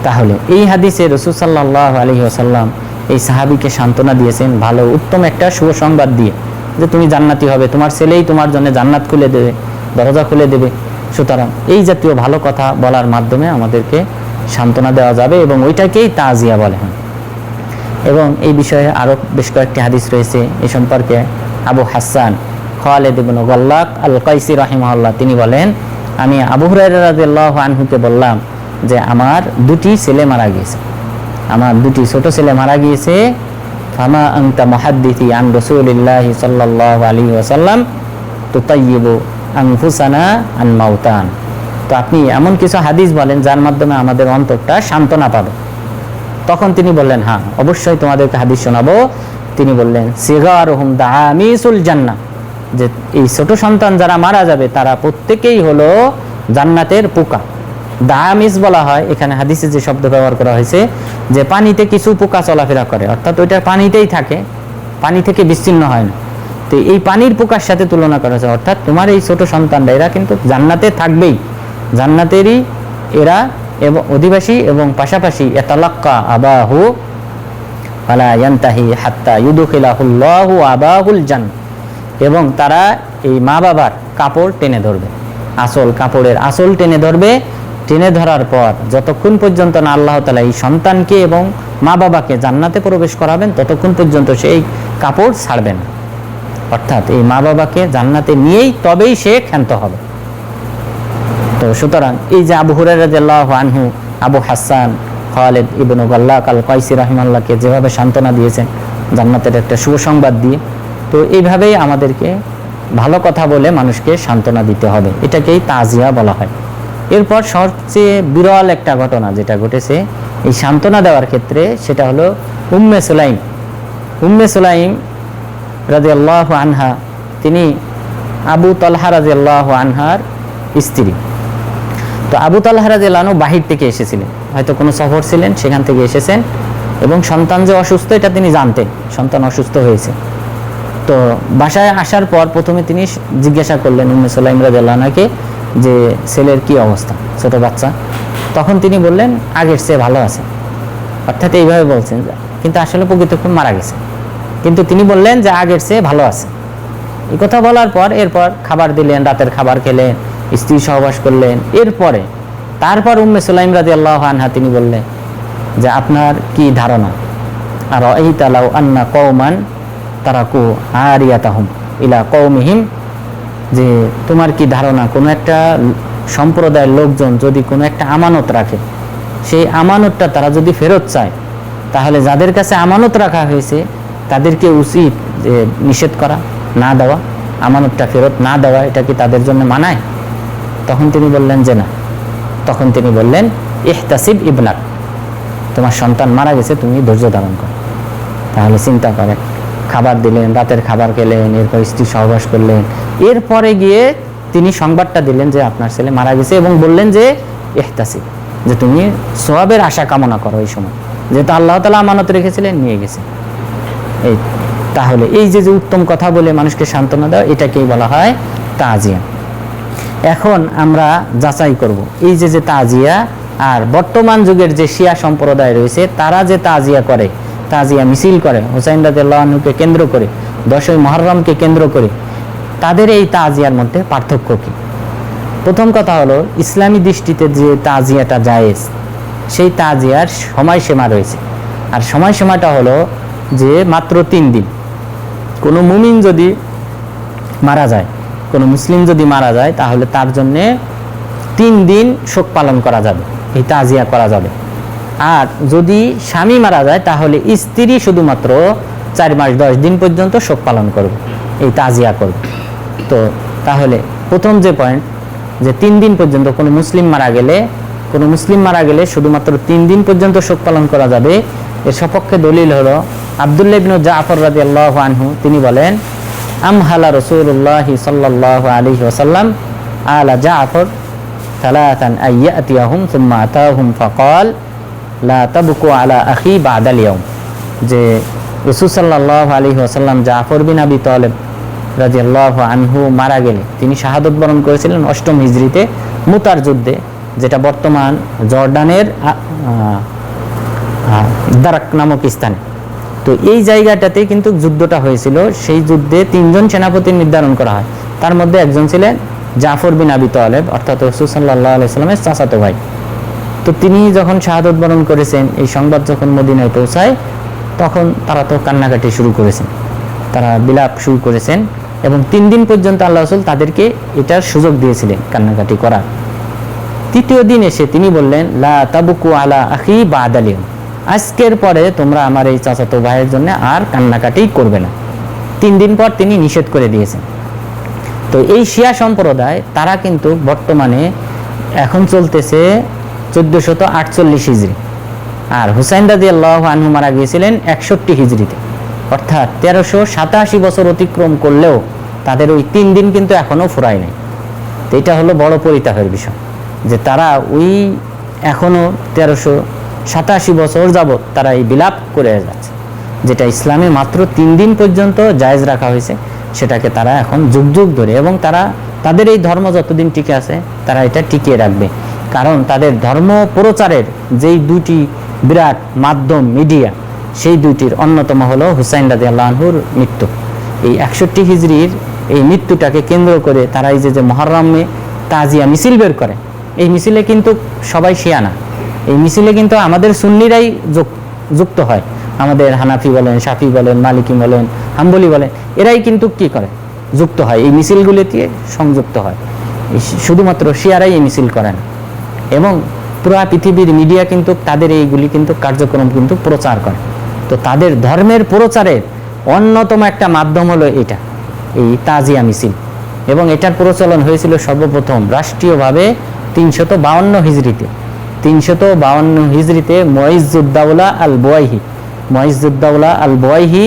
তাহলে এই হাদিসে রাসূল সাল্লাল্লাহু আলাইহি ওয়াসাল্লাম এই সাহাবীকে সান্ত্বনা দিয়েছেন ভালো উত্তম একটা শুভ সংবাদ দিয়ে, যে তুমি জান্নাতি হবে, তোমার ছেলেই তোমার জন্য জান্নাত খুলে দেবে, দরজা খুলে দেবে। সুতরাং এই জাতীয় ভালো কথা বলার মাধ্যমে আমাদেরকে সান্ত্বনা দেওয়া যাবে এবং ওইটাকেই তাজিয়া বলে। এবং এই বিষয়ে আরও বেশ কয়েকটি হাদিস রয়েছে। এই সম্পর্কে আবু হাসান খালিদ ইবনে গাল্লাক আল কাইসি রাহিমাহুল্লাহ তিনি বলেন, আমি আবু হুরায়রা রাদিয়াল্লাহু আনহুকে বললাম যে আমার দুটি ছেলে মারা গিয়েছে, আমার দুটি ছোট ছেলে মারা গিয়েছে। ফামা আনতা মুহাদ্দিসি আন রাসূলিল্লাহি সাল্লাল্লাহু আলাইহি ওয়াসাল্লাম তুতাইয়িবু আনফুসানা আন মাউতান, তো আপনি এমন কিছু হাদিস বলেন যার মাধ্যমে আমাদের অন্তরটা সান্ত্বনা পাবে। তখন তিনি বললেন, হ্যাঁ অবশ্যই তোমাদেরকে হাদিস শোনাবো। তিনি বললেন, সিগারুহুম দাআমিসুল জান্নাহ, যে এই ছোট সন্তান যারা মারা যাবে তারা প্রত্যেকেই হলো জান্নাতের পোকা। দাআমিস বলা হয়, এখানে হাদিসে যে শব্দ ব্যবহার করা হয়েছে যে পানিতে কিছু পোকা চলাফেরা করে, অর্থাৎ ওইটা পানিতেই থাকে, পানি থেকে বিচ্ছিন্ন হয় না। তো এই পানির পোকার সাথে তুলনা করা হয়েছে, অর্থাৎ তোমার এই ছোট সন্তানরা এরা কিন্তু জান্নাতে থাকবেই, জান্নাতেরই এরা এবং অধিবাসী, এবং পাশাপাশি ইয়াতালাক্কা আবাহু ফালা ইয়ানতাহি হাত্তা ইউদখিলাহুল্লাহু আবাহুল জান্নাহ, এবং তারা এই মা বাবার কাপড় টেনে ধরবে, আসল কাপড়ের আসল টেনে ধরবে। টেনে ধরার পর যতক্ষণ পর্যন্ত না আল্লাহ তাআলা এই সন্তানকে এবং মা বাবাকে জান্নাতে প্রবেশ করাবেন ততক্ষণ পর্যন্ত সেই কাপড় ছাড়বে না, অর্থাৎ এই মা বাবাকে জান্নাতে নিয়েই তবেই সে ক্ষান্ত হবে। তো সুতরাং এই যে আবু হুরায়রা রাদিয়াল্লাহু আনহু আবু হাসান খালিদ ইবনে গাল্লাক আল কাইসি রাহিমাহুল্লাহকে যেভাবে সান্ত্বনা দিয়েছেন জান্নাতের একটা শুভ সংবাদ দিয়ে, তো এইভাবেই আমাদেরকে ভালো কথা বলে মানুষকে সান্ত্বনা দিতে হবে, এটাকেই তাজিয়া বলা হয়। এরপর সবচেয়ে বিরল একটা ঘটনা যেটা ঘটেছে এই সান্ত্বনা দেওয়ার ক্ষেত্রে, সেটা হলো উম্মে সুলাইম। উম্মে সুলাইম রাদিয়াল্লাহু আনহা তিনি আবু তালহা রাদিয়াল্লাহু আনহার স্ত্রী। তো আবু তালহা রাদিয়াল্লাহু আনহু বাহির থেকে এসেছিলেন, হয়তো কোনো সফর ছিলেন, সেখান থেকে এসেছেন এবং সন্তান যে অসুস্থ এটা তিনি জানতেন, সন্তান অসুস্থ হয়েছে। তো বাসায় আসার পর প্রথমে তিনি জিজ্ঞাসা করলেন উম্মে সুলাইম রাদিয়াল্লাহু আনহাকে যে ছেলের কি অবস্থা, ছোট বাচ্চা। তখন তিনি বললেন আগের চেয়ে ভালো আছে, অর্থাৎ এইভাবে বলছেন, কিন্তু আসলে প্রকৃতপক্ষে মারা গেছে, কিন্তু তিনি বললেন যে আগের চেয়ে ভালো আছে। এই কথা বলার পর এরপর খাবার দিলেন, রাতের খাবার খেলেন, স্ত্রী সহবাস করলেন। এরপরে তারপর উম্মে সুলাইম রাদিয়াল্লাহু আনহা তিনি বললেন যে আপনার কি ধারণা, আর রাআইতা লাউ আন্না কওমান তারাকু আরিয়াতাহুম ইলা কওমিহিম, যে তোমার কি ধারণা কোনো একটা সম্প্রদায়ের লোকজন যদি কোনো একটা আমানত রাখে, সেই আমানতটা তারা যদি ফেরত চায়, তাহলে যাদের কাছে আমানত রাখা হয়েছে তাদেরকে উচিত যে নিষেধ করা, না দেওয়া, আমানতটা ফেরত না দেওয়া, এটা কি তাদের জন্য মানায়? তখন তিনি বললেন যে না। তখন তিনি বললেন ইহতাসিব ইবনাক, তোমার সন্তান মারা গেছে, তুমি ধৈর্য ধারণ করো। তাহলে চিন্তা করেন, খাবার দিলেন, রাতের খাবার খেলেন, এরপর স্ত্রী সহবাস করলেন, এরপরে গিয়ে তিনি সংবাদটা দিলেন যে আপনার ছেলে মারা গেছে এবং বললেন যে ইহতাসিব, যে তুমি সওয়াবের আশা কামনা করো। এই সময় যেহেতু আল্লাহ তাআলা আমানত রেখেছিলেন, নিয়ে গেছে। এই তাহলে এই যে উত্তম কথা বলে মানুষকে সান্ত্বনা দেওয়া, এটাকেই বলা হয় তাজিয়া। এখন আমরা যাচাই করব এই যে তাজিয়া আর বর্তমান যুগের যে শিয়া সম্প্রদায় রয়েছে তারা যে তাজিয়া করে, তাজিয়া মিছিল করে হুসাইন রাদিয়াল্লাহু আনহুকে কেন্দ্র করে, 10ই মুহররমকে কেন্দ্র করে, তাদের এই তাজিয়ার মধ্যে পার্থক্য কি? প্রথম কথা হলো, ইসলামী দৃষ্টিতে যে তাজিয়াটা জায়েজ, সেই তাজিয়ার সময়সীমা রয়েছে। আর সময়সীমাটা হলো যে মাত্র 3 দিন। কোনো মুমিন যদি মারা যায়, কোনো মুসলিম যদি মারা যায়, তাহলে তার জন্যে 3 দিন শোক পালন করা যাবে, এই তাজিয়া করা যাবে। আর যদি স্বামী মারা যায়, তাহলে স্ত্রী শুধুমাত্র 4 মাস 10 দিন পর্যন্ত শোক পালন করবে, এই তাজিয়া করবে। তো তাহলে প্রথম যে পয়েন্ট, যে 3 দিন পর্যন্ত কোনো মুসলিম মারা গেলে শুধুমাত্র 3 দিন পর্যন্ত শোক পালন করা যাবে। এর সপক্ষে দলিল হলো আব্দুল্লাহ ইবনে জাফর রাদিয়াল্লাহু আনহু, তিনি বলেন, আমহালা রাসূলুল্লাহ সাল্লাল্লাহু আলাইহি ওয়াসাল্লাম আলা জাফর সালাতান আইয়াতিয়াহুম সুম্মা আতাহুম ফাকাল লা তাবকু আলা আখি বাদাল ইয়াউম। যে রাসূল সাল্লাল্লাহু আলাইহি ওয়াসাল্লাম জাফর বিন আবি তালেব রাদিয়াল্লাহু আনহু মারা গেলে, তিনি শাহাদত বরণ করেছিলেন 8ম হিজরিতে মুতার যুদ্ধে, যেটা বর্তমান জর্ডানের দারাক নামক স্থানে। তো এই জায়গাটাতে কিন্তু যুদ্ধটা হয়েছিল। সেই যুদ্ধে 3 জন সেনাপতি নির্ধারণ করা হয়, তার মধ্যে একজন ছিলেন জাফর বিন আবি তালেব, অর্থাৎ রাসূল সাল্লাল্লাহু আলাইহি ওয়াসাল্লামের চাচাতো ভাই। তো তিনি যখন শাহাদত বরণ করেছেন, এই সংবাদ যখন মদিনায় পৌঁছায়, তখন তারা তো কান্নাকাটি শুরু করেছেন, তারা বিলাপ শুরু করেছেন এবং 3 দিন পর্যন্ত আল্লাহ রাসূল তাদেরকে এটার সুযোগ দিয়েছিলেন কান্নাকাটি করার। 3য় দিন এসে তিনি বললেন, লা তাবকু আলা আখি বাদাল ইয়াউম, আজকের পরে তোমরা আমার এই চাচাতো ভাইয়ের জন্য আর কান্নাকাটি করবে না। 3 দিন পর তিনি নিষেধ করে দিয়েছেন। তো এই শিয়া সম্প্রদায় তারা কিন্তু বর্তমানে এখন চলতেছে 1448 হিজরি, আর হুসাইন রাদিয়াল্লাহু আনহু মারা গিয়েছিলেন 61 হিজরিতে, অর্থাৎ 1387 বছর অতিক্রম করলেও তাদের ওই 3 দিন কিন্তু এখনো ফুরায় নাই। তো এটা হলো বড় পরিতাপের বিষয়, যে তারা ওই এখনো 1387 বছর যাবৎ তারা এই বিলাপ করে যাচ্ছে, যেটা ইসলামে মাত্র 3 দিন পর্যন্ত জায়েজ রাখা হয়েছে, সেটাকে তারা এখন যুগ যুগ ধরে, এবং তারা তাদের এই ধর্ম যতদিন টিকে আছে তারা এটা টিকিয়ে রাখবে। কারণ তাদের ধর্ম প্রচারের যেই 2টি বিরাট মাধ্যম মিডিয়া, সেই 2টির অন্যতম হলো হুসাইন রাদিয়াল্লাহু আনহুর মৃত্যু। এই 61 হিজরির এই মৃত্যুটাকে কেন্দ্র করে তারা এই যে মুহররমে তাজিয়া মিছিল বের করে, এই মিছিলে কিন্তু সবাই শিয়া না, এই মিছিলে কিন্তু আমাদের সুন্নিরাই যুক্ত হয়। আমাদের হানাফি বলেন, শাফি বলেন, মালিকি বলেন, হাম্বলি বলেন, এরাই কিন্তু কি করে, যুক্ত হয়, এই মিছিলগুলিতে সংযুক্ত হয়। শুধুমাত্র শিয়ারাই এই মিছিল করে না। এবং পুরো পৃথিবীর মিডিয়া কিন্তু তাদের এইগুলি কিন্তু কার্যক্রম কিন্তু প্রচার করে। তো তাদের ধর্মের প্রচারের অন্যতম একটা মাধ্যম হলো এটা, এই তাজিয়া মিছিল। এবং এটার প্রচলন হয়েছিল সর্বপ্রথম রাষ্ট্রীয়ভাবে 352 হিজরিতে। 352 হিজরিতে মুইজউদ্দৌলা আল বুয়াইহি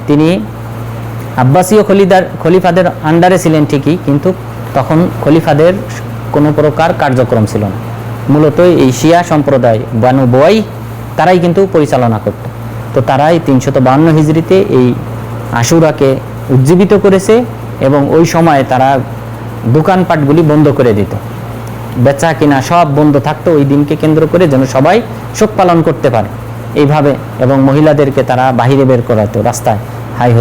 তিনি আব্বাসীয় খলিফাদের আন্ডারে ছিলেন ঠিকই, কিন্তু তখন খলিফাদের কোনো প্রকার কার্যক্রম ছিল না। মূলত এই শিয়া সম্প্রদায় বানু বুয়াই তারাই কিন্তু পরিচালনা করত। তো তারাই 352 হিজরিতে এই আশুরাকে উজ্জীবিত করেছে, এবং ওই সময় তারা দোকানপাটগুলি বন্ধ করে দিত, বেচা কিনা সব বন্ধ থাকতো ওই দিনকে কেন্দ্র করে, যেন সবাই শোক পালন করতে পারে এইভাবে। এবং মহিলাদেরকে তারা বাহিরে বের করাতো রাস্তায়, হাই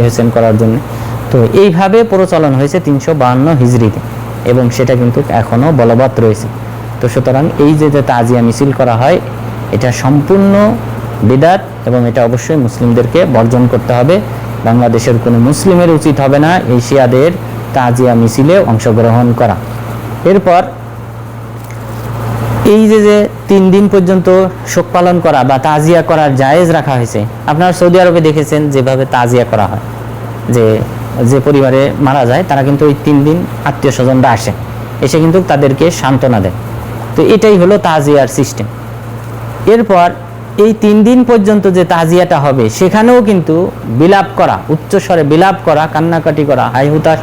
হোসেন করার জন্য। তো এইভাবে প্রচলন হয়েছে 352 হিজরিতে, এবং সেটা কিন্তু এখনও বলবৎ রয়েছে। তো সুতরাং এই যে তাজিয়া মিছিল করা হয়, এটা সম্পূর্ণ বিদআত, এবং এটা অবশ্যই মুসলিমদেরকে বর্জন করতে হবে। বাংলাদেশের কোনো মুসলিমের উচিত হবে না এই শিয়াদের তাজিয়া মিছিলে অংশগ্রহণ করা। এরপর এই যে 3 দিন পর্যন্ত শোক পালন করা বা তাজিয়া করার জায়েজ রাখা হয়েছে। আপনারা সৌদি আরবে দেখেছেন যেভাবে তাজিয়া করা হয়, যে পরিবারে মারা যায় তারা কিন্তু ওই 3 দিন আত্মীয় স্বজনরা এসে কিন্তু তাদেরকে সান্ত্বনা দেয়। তো এটাই হলো তাজিয়ার সিস্টেম। এরপর এই 3 দিন পর্যন্ত যে তাজিয়াটা হবে, সেখানেও কিন্তু বিলাপ করা, উচ্চস্বরে বিলাপ করা, কান্নাকাটি করা, হাই হুতাশ,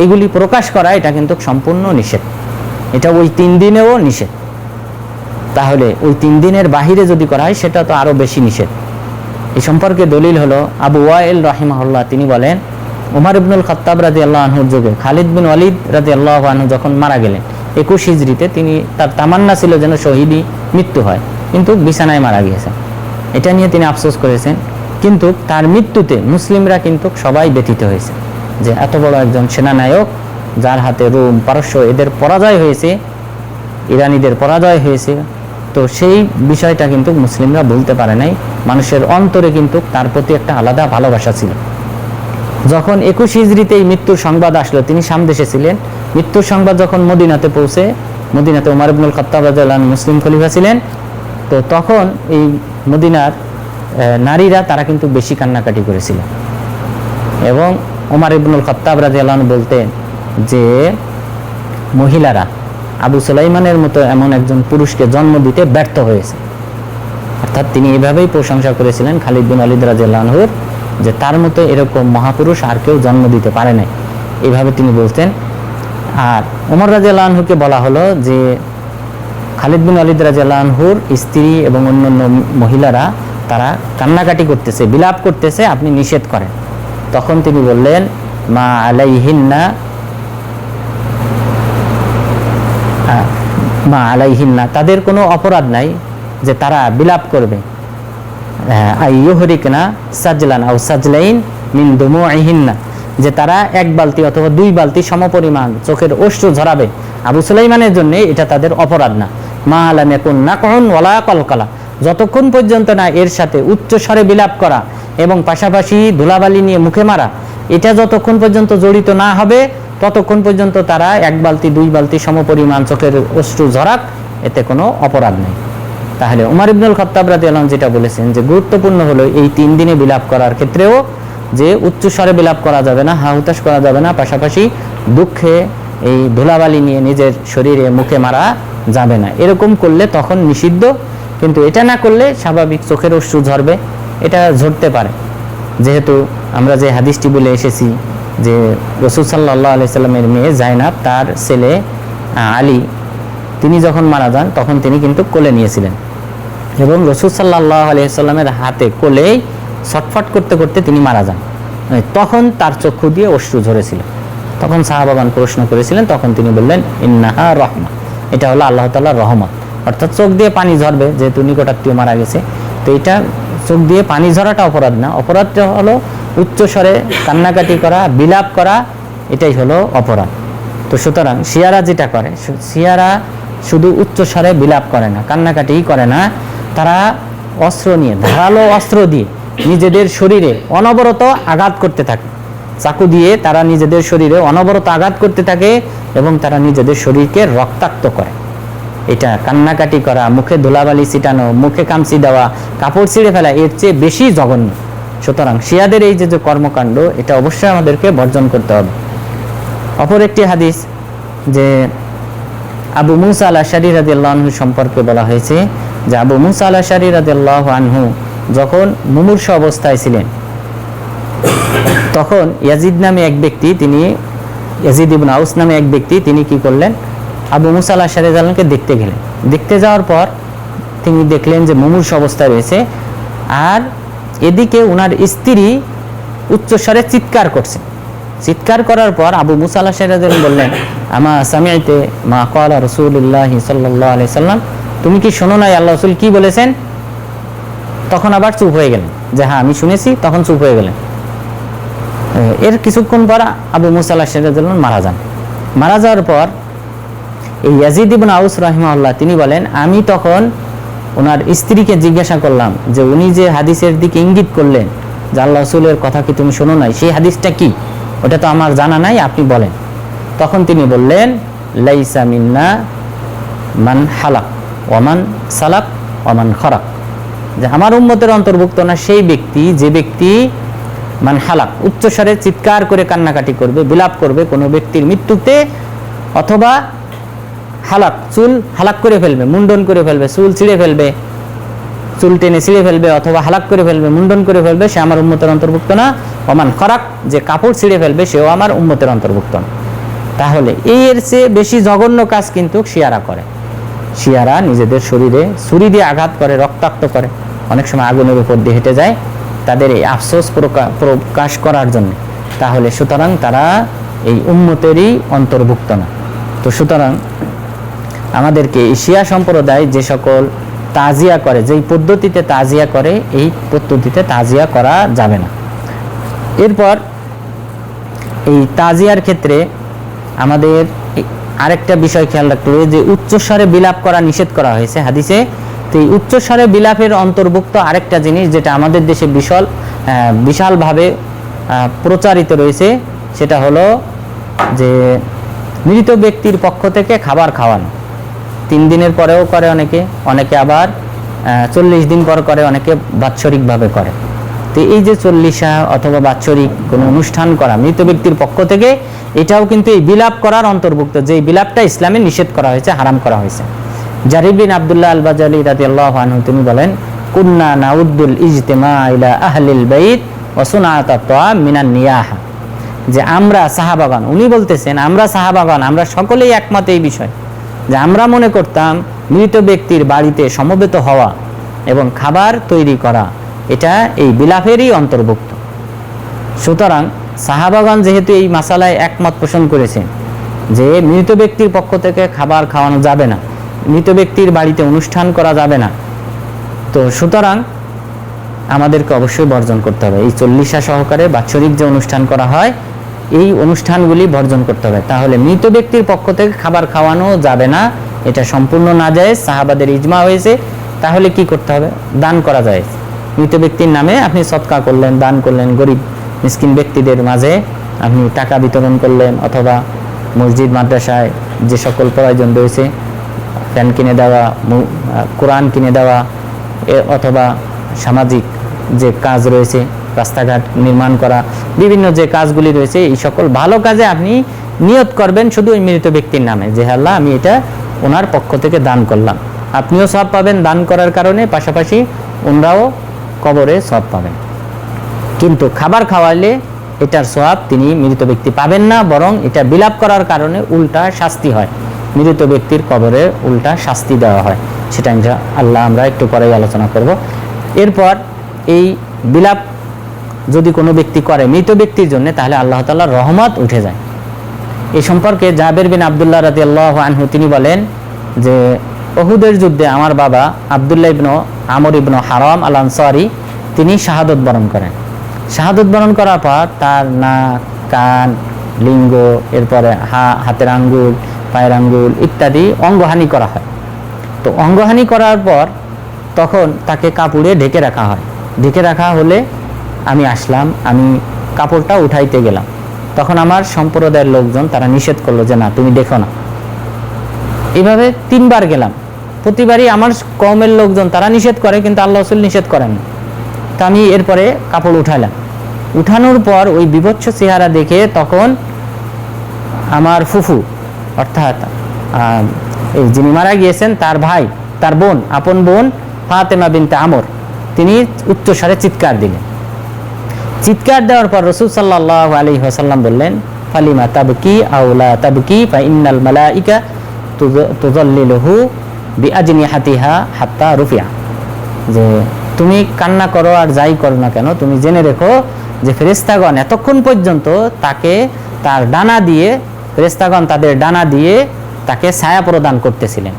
এগুলি প্রকাশ করা এটা কিন্তু সম্পূর্ণ নিষেধ, এটা ওই 3 দিনেও নিষেধ। তাহলে ওই 3 দিনের বাহিরে যদি করা হয় সেটা তো আরও বেশি নিষেধ। এই সম্পর্কে দলিল হলো আবু ওয়াইল রাহিমাহুল্লাহ, তিনি বলেন ওমর ইবনুল খাত্তাব রাদিয়াল্লাহু আনহুর যুগে খালিদ বিন ওয়ালিদ রাদিয়াল্লাহু আনহু যখন মারা গেলেন 21 হিজরিতে, তিনি তার তামান্না ছিল যেন শহীদি মৃত্যু হয়, কিন্তু বিছানায় মারা গিয়েছেন। এটা নিয়ে তিনি আফসোস করেছেন, কিন্তু তার মৃত্যুতে মুসলিমরা কিন্তু সবাই ব্যথিত হয়েছে যে এত বড় একজন সেনানায়ক যার হাতে রোম পারস্য এদের পরাজয় হয়েছে, ইরানিদের পরাজয় হয়েছে, তো সেই বিষয়টা কিন্তু মুসলিমরা বলতে পারে নাই। মানুষের অন্তরে কিন্তু তার প্রতি একটা আলাদা ভালোবাসা ছিল। যখন 21 হিজরিতে এই মৃত্যুর সংবাদ আসলো, তিনি সামদেশে ছিলেন, মৃত্যুর সংবাদ যখন মদিনাতে পৌঁছে, মদিনাতে ওমর ইবনুল খাত্তাব রাদিয়াল্লাহু আনহু মুসলিম খলিফা ছিলেন, তো তখন এই মদিনার নারীরা তারা কিন্তু বেশি কান্নাকাটি করেছিল। এবং ওমর ইবনুল খাত্তাব রাদিয়াল্লাহু আনহু বলতেন যে মহিলারা আবু সুলাইমানের মতো এমন একজন পুরুষকে জন্ম দিতে ব্যর্থ হয়েছে। অর্থাৎ তিনি এভাবেই প্রশংসা করেছিলেন খালিদ বিন ওয়ালিদ রাদিয়াল্লাহু আনহুর, যে তার মতো এরকম মহাপুরুষ আর কেউ জন্ম দিতে পারে নাই, এইভাবে তিনি বলতেন। আর ওমর রাদিয়াল্লাহু আনহুকে বলা হলো যে খালিদ বিন ওয়ালিদ রাদিয়াল্লাহু আনহুর স্ত্রী এবং অন্যান্য মহিলারা তারা কান্নাকাটি করতেছে, বিলাপ করতেছে, আপনি নিষেধ করেন। তখন তিনি বললেন মা আলাইহিন্না মা আলাইহিন্না, তাদের কোনো অপরাধ নাই যে তারা বিলাপ করবে, আইয়ুহরিকনা সাজলান আও সাজলাইন মিন দুমুইহিন্না, যে তারা 1 বালতি অথবা 2 বালতি সমপরিমাণ চোখের অশ্রু ঝরাবে আবু সুলাইমানের জন্য, এটা তাদের অপরাধ না। মা লাম ইয়াকুন নাকউন ওয়ালা কলকলা, যতক্ষণ পর্যন্ত না এর সাথে উচ্চ স্বরে বিলাপ করা এবং পাশাপাশি ধুলাবালি নিয়ে মুখে মারা, এটা যতক্ষণ পর্যন্ত জড়িত না হবে ততক্ষণ পর্যন্ত তারা 1 বালতি 2 বালতি সমপরিমাণ চোখের অশ্রু ঝরাক, এতে কোনো অপরাধ নেই। তাহলে ওমর ইবনুল খাত্তাব রাদিয়াল্লাহু আনহু যেটা বলেছেন যে গুরুত্বপূর্ণ হলো এই 3 দিনে বিলাপ করার ক্ষেত্রেও যে উচ্চ স্বরে বিলাপ করা যাবে না, হাহুতাশ করা যাবে না, পাশাপাশি দুঃখে এই ধুলাবালি নিয়ে নিজের শরীরে মুখে মারা যাবে না। এরকম করলে তখন নিষিদ্ধ, কিন্তু এটা না করলে স্বাভাবিক চোখের অশ্রু ঝরবে, এটা ঝরতে পারে। যেহেতু আমরা যে হাদিসটি বলে এসেছি যে রাসূল সাল্লাল্লাহু আলাইহি সাল্লামের মেয়ে জাইনাব, তার ছেলে আলী, তিনি যখন মারা যান তখন তিনি কিন্তু কোলে নিয়েছিলেন এবং রাসূল সাল্লাল্লাহু আলাইহি সাল্লামের হাতে কোলেই ছটফট করতে করতে তিনি মারা যান। তখন তার চক্ষু দিয়ে অশ্রু ঝরেছিল। তখন সাহাবাগণ প্রশ্ন করেছিলেন, তখন তিনি বললেন ইন্নাহা রাহমা, এটা হলো আল্লাহ তাআলার রহমত। অর্থাৎ চোখ দিয়ে পানি ঝরবে, যেহেতু নিকটাত্মীয় মারা গেছে, তো এটা চোখ দিয়ে পানি ঝরাটা অপরাধ না, অপরাধটা হলো উচ্চ স্বরে কান্নাকাটি করা, বিলাপ করা, এটাই হলো অপরাধ। তো সুতরাং শিয়ারা যেটা করে, শিয়ারা শুধু উচ্চ স্বরে বিলাপ করে না, কান্নাকাটিই করে না, তারা অস্ত্র নিয়ে, ধারালো অস্ত্র দিয়ে নিজেদের শরীরে অনবরত আঘাত করতে থাকে। চাকু দিয়ে তারা নিজেদের শরীরে অনবরত আঘাত করতে থাকে এবং তারা নিজেদের শরীরকে রক্তাক্ত করে। এটা কান্নাকাটি করা, মুখে ধুলাবালি ছিটানো, মুখে কামচি দেওয়া, কাপড় ছিঁড়ে ফেলা, এর চেয়ে বেশি জঘন্য। সুতরাং শিয়াদের এই যে কর্মকাণ্ড, এটা অবশ্যই আমাদেরকে বর্জন করতে হবে। অপর একটি হাদিস যে আবু মুসা আল-আশআরী রাদিয়াল্লাহু আনহু সম্পর্কে বলা হয়েছে যে আবু মুসা আল-আশআরী রাদিয়াল্লাহু আনহু যখন মুমূর্ষু অবস্থায় ছিলেন, তখন ইয়াজিদ নামে এক ব্যক্তি, তিনি ইয়াজিদ ইবনে আউস নামে এক ব্যক্তি, তিনি কি করলেন, আবু মুসা আল-আশআরী রাদিয়াল্লাহু আনহুকে দেখতে গেলেন। দেখতে যাওয়ার পর তিনি দেখলেন যে মুমূর্ষু অবস্থায় রয়েছে, আর এদিকে ওনার স্ত্রী উচ্চস্বরে চিৎকার করছে। চিৎকার করার পর আবু মুসা আল-আশআরী রাদিয়াল্লাহু আনহু বললেন আমা সামি'তে মা ক্বালা রাসূলুল্লাহ সাল্লাল্লাহু আলাইহি সাল্লাম, তুমি কি শোনো নাই আল্লাহ রাসূল কি বলেছেন? তখন আবার চুপ হয়ে গেলেন, যে হ্যাঁ আমি শুনেছি, তখন চুপ হয়ে গেলেন। এর কিছুক্ষণ পর আবু মুসা আল-আশআরী রাদিয়াল্লাহু আনহু মারা যান। মারা যাওয়ার পর এই ইয়াজিদ ইবনে আউস রাহিমাহুল্লাহ তিনি বলেন, আমি তখন ওনার স্ত্রীকে জিজ্ঞাসা করলাম যে উনি যে হাদিসের দিকে ইঙ্গিত করলেন যে আল্লাহ রাসূলের কথা কি তুমি শোনো নাই, সেই হাদিসটা কি? ওটা তো আমার জানা নাই, আপনি বলেন। তখন তিনি বললেন লাইসা মিন্না মান হালাক ওয়ামান সালাক ওয়ামান খরাক, যে আমার উম্মতের অন্তর্ভুক্ত না সেই ব্যক্তি যে ব্যক্তি মান হালাক, উচ্চস্বরে চিৎকার করে কান্নাকাটি করবে, বিলাপ করবে কোনো ব্যক্তির মৃত্যুতে, অথবা হালাক, চুল হালাক করে ফেলবে, মুন্ডন করে ফেলবে, চুল ছিঁড়ে ফেলবে, চুল টেনে ছিঁড়ে ফেলবে, অথবা হালাক করে ফেলবে, মুন্ডন করে ফেলবে, সে আমার উম্মতের অন্তর্ভুক্ত না। ওমান খরাক, যে কাপড় ছিঁড়ে ফেলবে, সেও আমার উম্মতের অন্তর্ভুক্ত না। তাহলে এর চেয়ে বেশি জঘন্য কাজ কিন্তু শিয়ারা করে। শিয়ারা নিজেদের শরীরে ছুরি দিয়ে আঘাত করে, রক্তাক্ত করে, অনেক সময় আগুনের উপর দিয়ে হেঁটে যায় তাদের এই আফসোস প্রকাশ করার জন্য। তাহলে সুতরাং তারা এই উম্মতেরই অন্তর্ভুক্ত না। তো সুতরাং আমাদেরকে এই শিয়া সম্প্রদায় যে সকল তাজিয়া করে, যেই পদ্ধতিতে তাজিয়া করে, এই পদ্ধতিতে তাজিয়া করা যাবে না। এরপর এই তাজিয়ার ক্ষেত্রে আমাদের আরেকটা বিষয় খেয়াল রাখতে হবে যে উচ্চস্বরে বিলাপ করা নিষেধ করা হয়েছে হাদিসে। তো এই উচ্চস্বরে বিলাপের অন্তর্ভুক্ত আরেকটা জিনিস যেটা আমাদের দেশে বিশালভাবে প্রচারিত রয়েছে, সেটা হলো যে মৃত ব্যক্তির পক্ষ থেকে খাবার খাওয়ানো। 3 দিনের পরেও করে অনেকে আবার 40 দিন পর করে, অনেকে বাৎসরিকভাবে করে। তো এই যে 40 অথবা বাৎসরিক কোনো অনুষ্ঠান করা মৃত ব্যক্তির পক্ষ থেকে, এটাও কিন্তু এই বিলাপ করার অন্তর্ভুক্ত, যে বিলাপটা ইসলামে নিষেধ করা হয়েছে, হারাম করা হয়েছে। জারির বিন আব্দুল্লাহ আল বাজালি রাদিয়াল্লাহু আনহু তিনি বলেন, কুন্না নাউদ্দুল ইজতিমা ইলা আহলিল বাইত ওয়া সুনাত আত-তাআম মিনান নিয়াহা, যে আমরা সাহাবাগণ, উনি বলতেছেন আমরা সাহাবাগণ, আমরা সকলেই একমত এই বিষয় যে আমরা মনে করতাম মৃত ব্যক্তির বাড়িতে সমবেত হওয়া এবং খাবার তৈরি করা এটা এই বিলাপেরই অন্তর্ভুক্ত। সুতরাং সাহাবাগণ যেহেতু এই মাসালায় একমত পোষণ করেছেন যে মৃত ব্যক্তির পক্ষ থেকে খাবার খাওয়ানো যাবে না, মৃত ব্যক্তির বাড়িতে অনুষ্ঠান করা যাবে না, তো সুতরাং আমাদেরকে অবশ্যই বর্জন করতে হবে। এই 40 সহকারে বাৎসরিক যে অনুষ্ঠান করা হয়, এই অনুষ্ঠানগুলি বর্জন করতে হবে। তাহলে মৃত ব্যক্তির পক্ষ থেকে খাবার খাওয়ানো যাবে না, এটা সম্পূর্ণ নাজায়েজ, সাহাবাদের ইজমা হয়েছে। তাহলে কি করতে হবে? দান করা যায়। মৃত ব্যক্তির নামে আপনি সদকা করলেন, দান করলেন, গরিব মিসকিন ব্যক্তিদের মাঝে আপনি টাকা বিতরণ করলেন, অথবা মসজিদ মাদ্রাসায় যে সকল প্রয়োজন রয়েছে, ফ্যান কিনে দেওয়া, কোরআন কিনে দেওয়া, অথবা সামাজিক যে কাজ রয়েছে, রাস্তাঘাট নির্মাণ করা, বিভিন্ন যে কাজগুলি রয়েছে, এই সকল ভালো কাজে আপনি নিয়ত করবেন শুধু ওই মৃত ব্যক্তির নামে, যে আল্লাহ আমি এটা ওনার পক্ষ থেকে দান করলাম। আপনিও সওয়াব পাবেন দান করার কারণে, পাশাপাশি ওনারাও কবরে সওয়াব পাবেন। কিন্তু খাবার খাওয়ালে এটার সওয়াব তিনি মৃত ব্যক্তি পাবেন না, বরং এটা বিলাপ করার কারণে উল্টা শাস্তি হয়, মৃত ব্যক্তির কবরে উল্টা শাস্তি দেওয়া হয়। সেটা ইনশাআল্লাহ আমরা একটু পরেই আলোচনা করব। এরপর এই বিলাপ যদি কোনো ব্যক্তি করে মৃত ব্যক্তির জন্য, তাহলে আল্লাহ তাআলার রহমত উঠে যায়। এই সম্পর্কে জাবের বিন আব্দুল্লাহ রাদিয়াল্লাহু আনহু তিনি বলেন যে উহুদের যুদ্ধে আমার বাবা আব্দুল্লাহ ইবনে আমর ইবনে হারাম আল আনসারী তিনি শাহাদত বরণ করেন। শাহাদত বরণ করার পর তার নাক, কান, লিঙ্গ, এরপরে হাতের আঙ্গুল, পায়ের আঙ্গুল ইত্যাদি অঙ্গহানি করা হয়। তো অঙ্গহানি করার পর তখন তাকে কাপড়ে ঢেকে রাখা হয়। ঢেকে রাখা হলে আমি আসলাম, আমি কাপড়টা উঠাইতে গেলাম, তখন আমার সম্প্রদায়ের লোকজন তারা নিষেধ করলো যে না তুমি দেখো না। এইভাবে 3 বার গেলাম, প্রতিবারই আমার কওমের লোকজন তারা নিষেধ করে, কিন্তু আল্লাহ রাসূল নিষেধ করেন। তো আমি এরপরে কাপড় উঠালাম, উঠানোর পর ওই বিভৎস চেহারা দেখে তখন আমার ফুফু অর্থাৎ এই যিনি মারা গিয়েছেন তার ভাই, তার বোন, আপন বোন ফাতেমা বিনতে আমর, তিনি উচ্চস্বরে চিৎকার দিলেন। চিৎকার দেওয়ার পর রাসূল সাল্লাল্লাহু আলাইহি ওয়াসাল্লাম বললেন, ফালিমা তাবকি আও লা তাবকি ফা ইন্নাল মালাইকা তুযাল্লিলুহু বিআজনিহাতিহা হাত্তা রুফিয়া, যে তুমি কান্না করো আর যাই করো না কেন, তুমি জেনে রেখো যে ফেরেশতাগণ এতক্ষণ পর্যন্ত তাকে তার ডানা দিয়ে, ফেরেশতাগণ তাদের ডানা দিয়ে তাকে ছায়া প্রদান করতেছিলেন।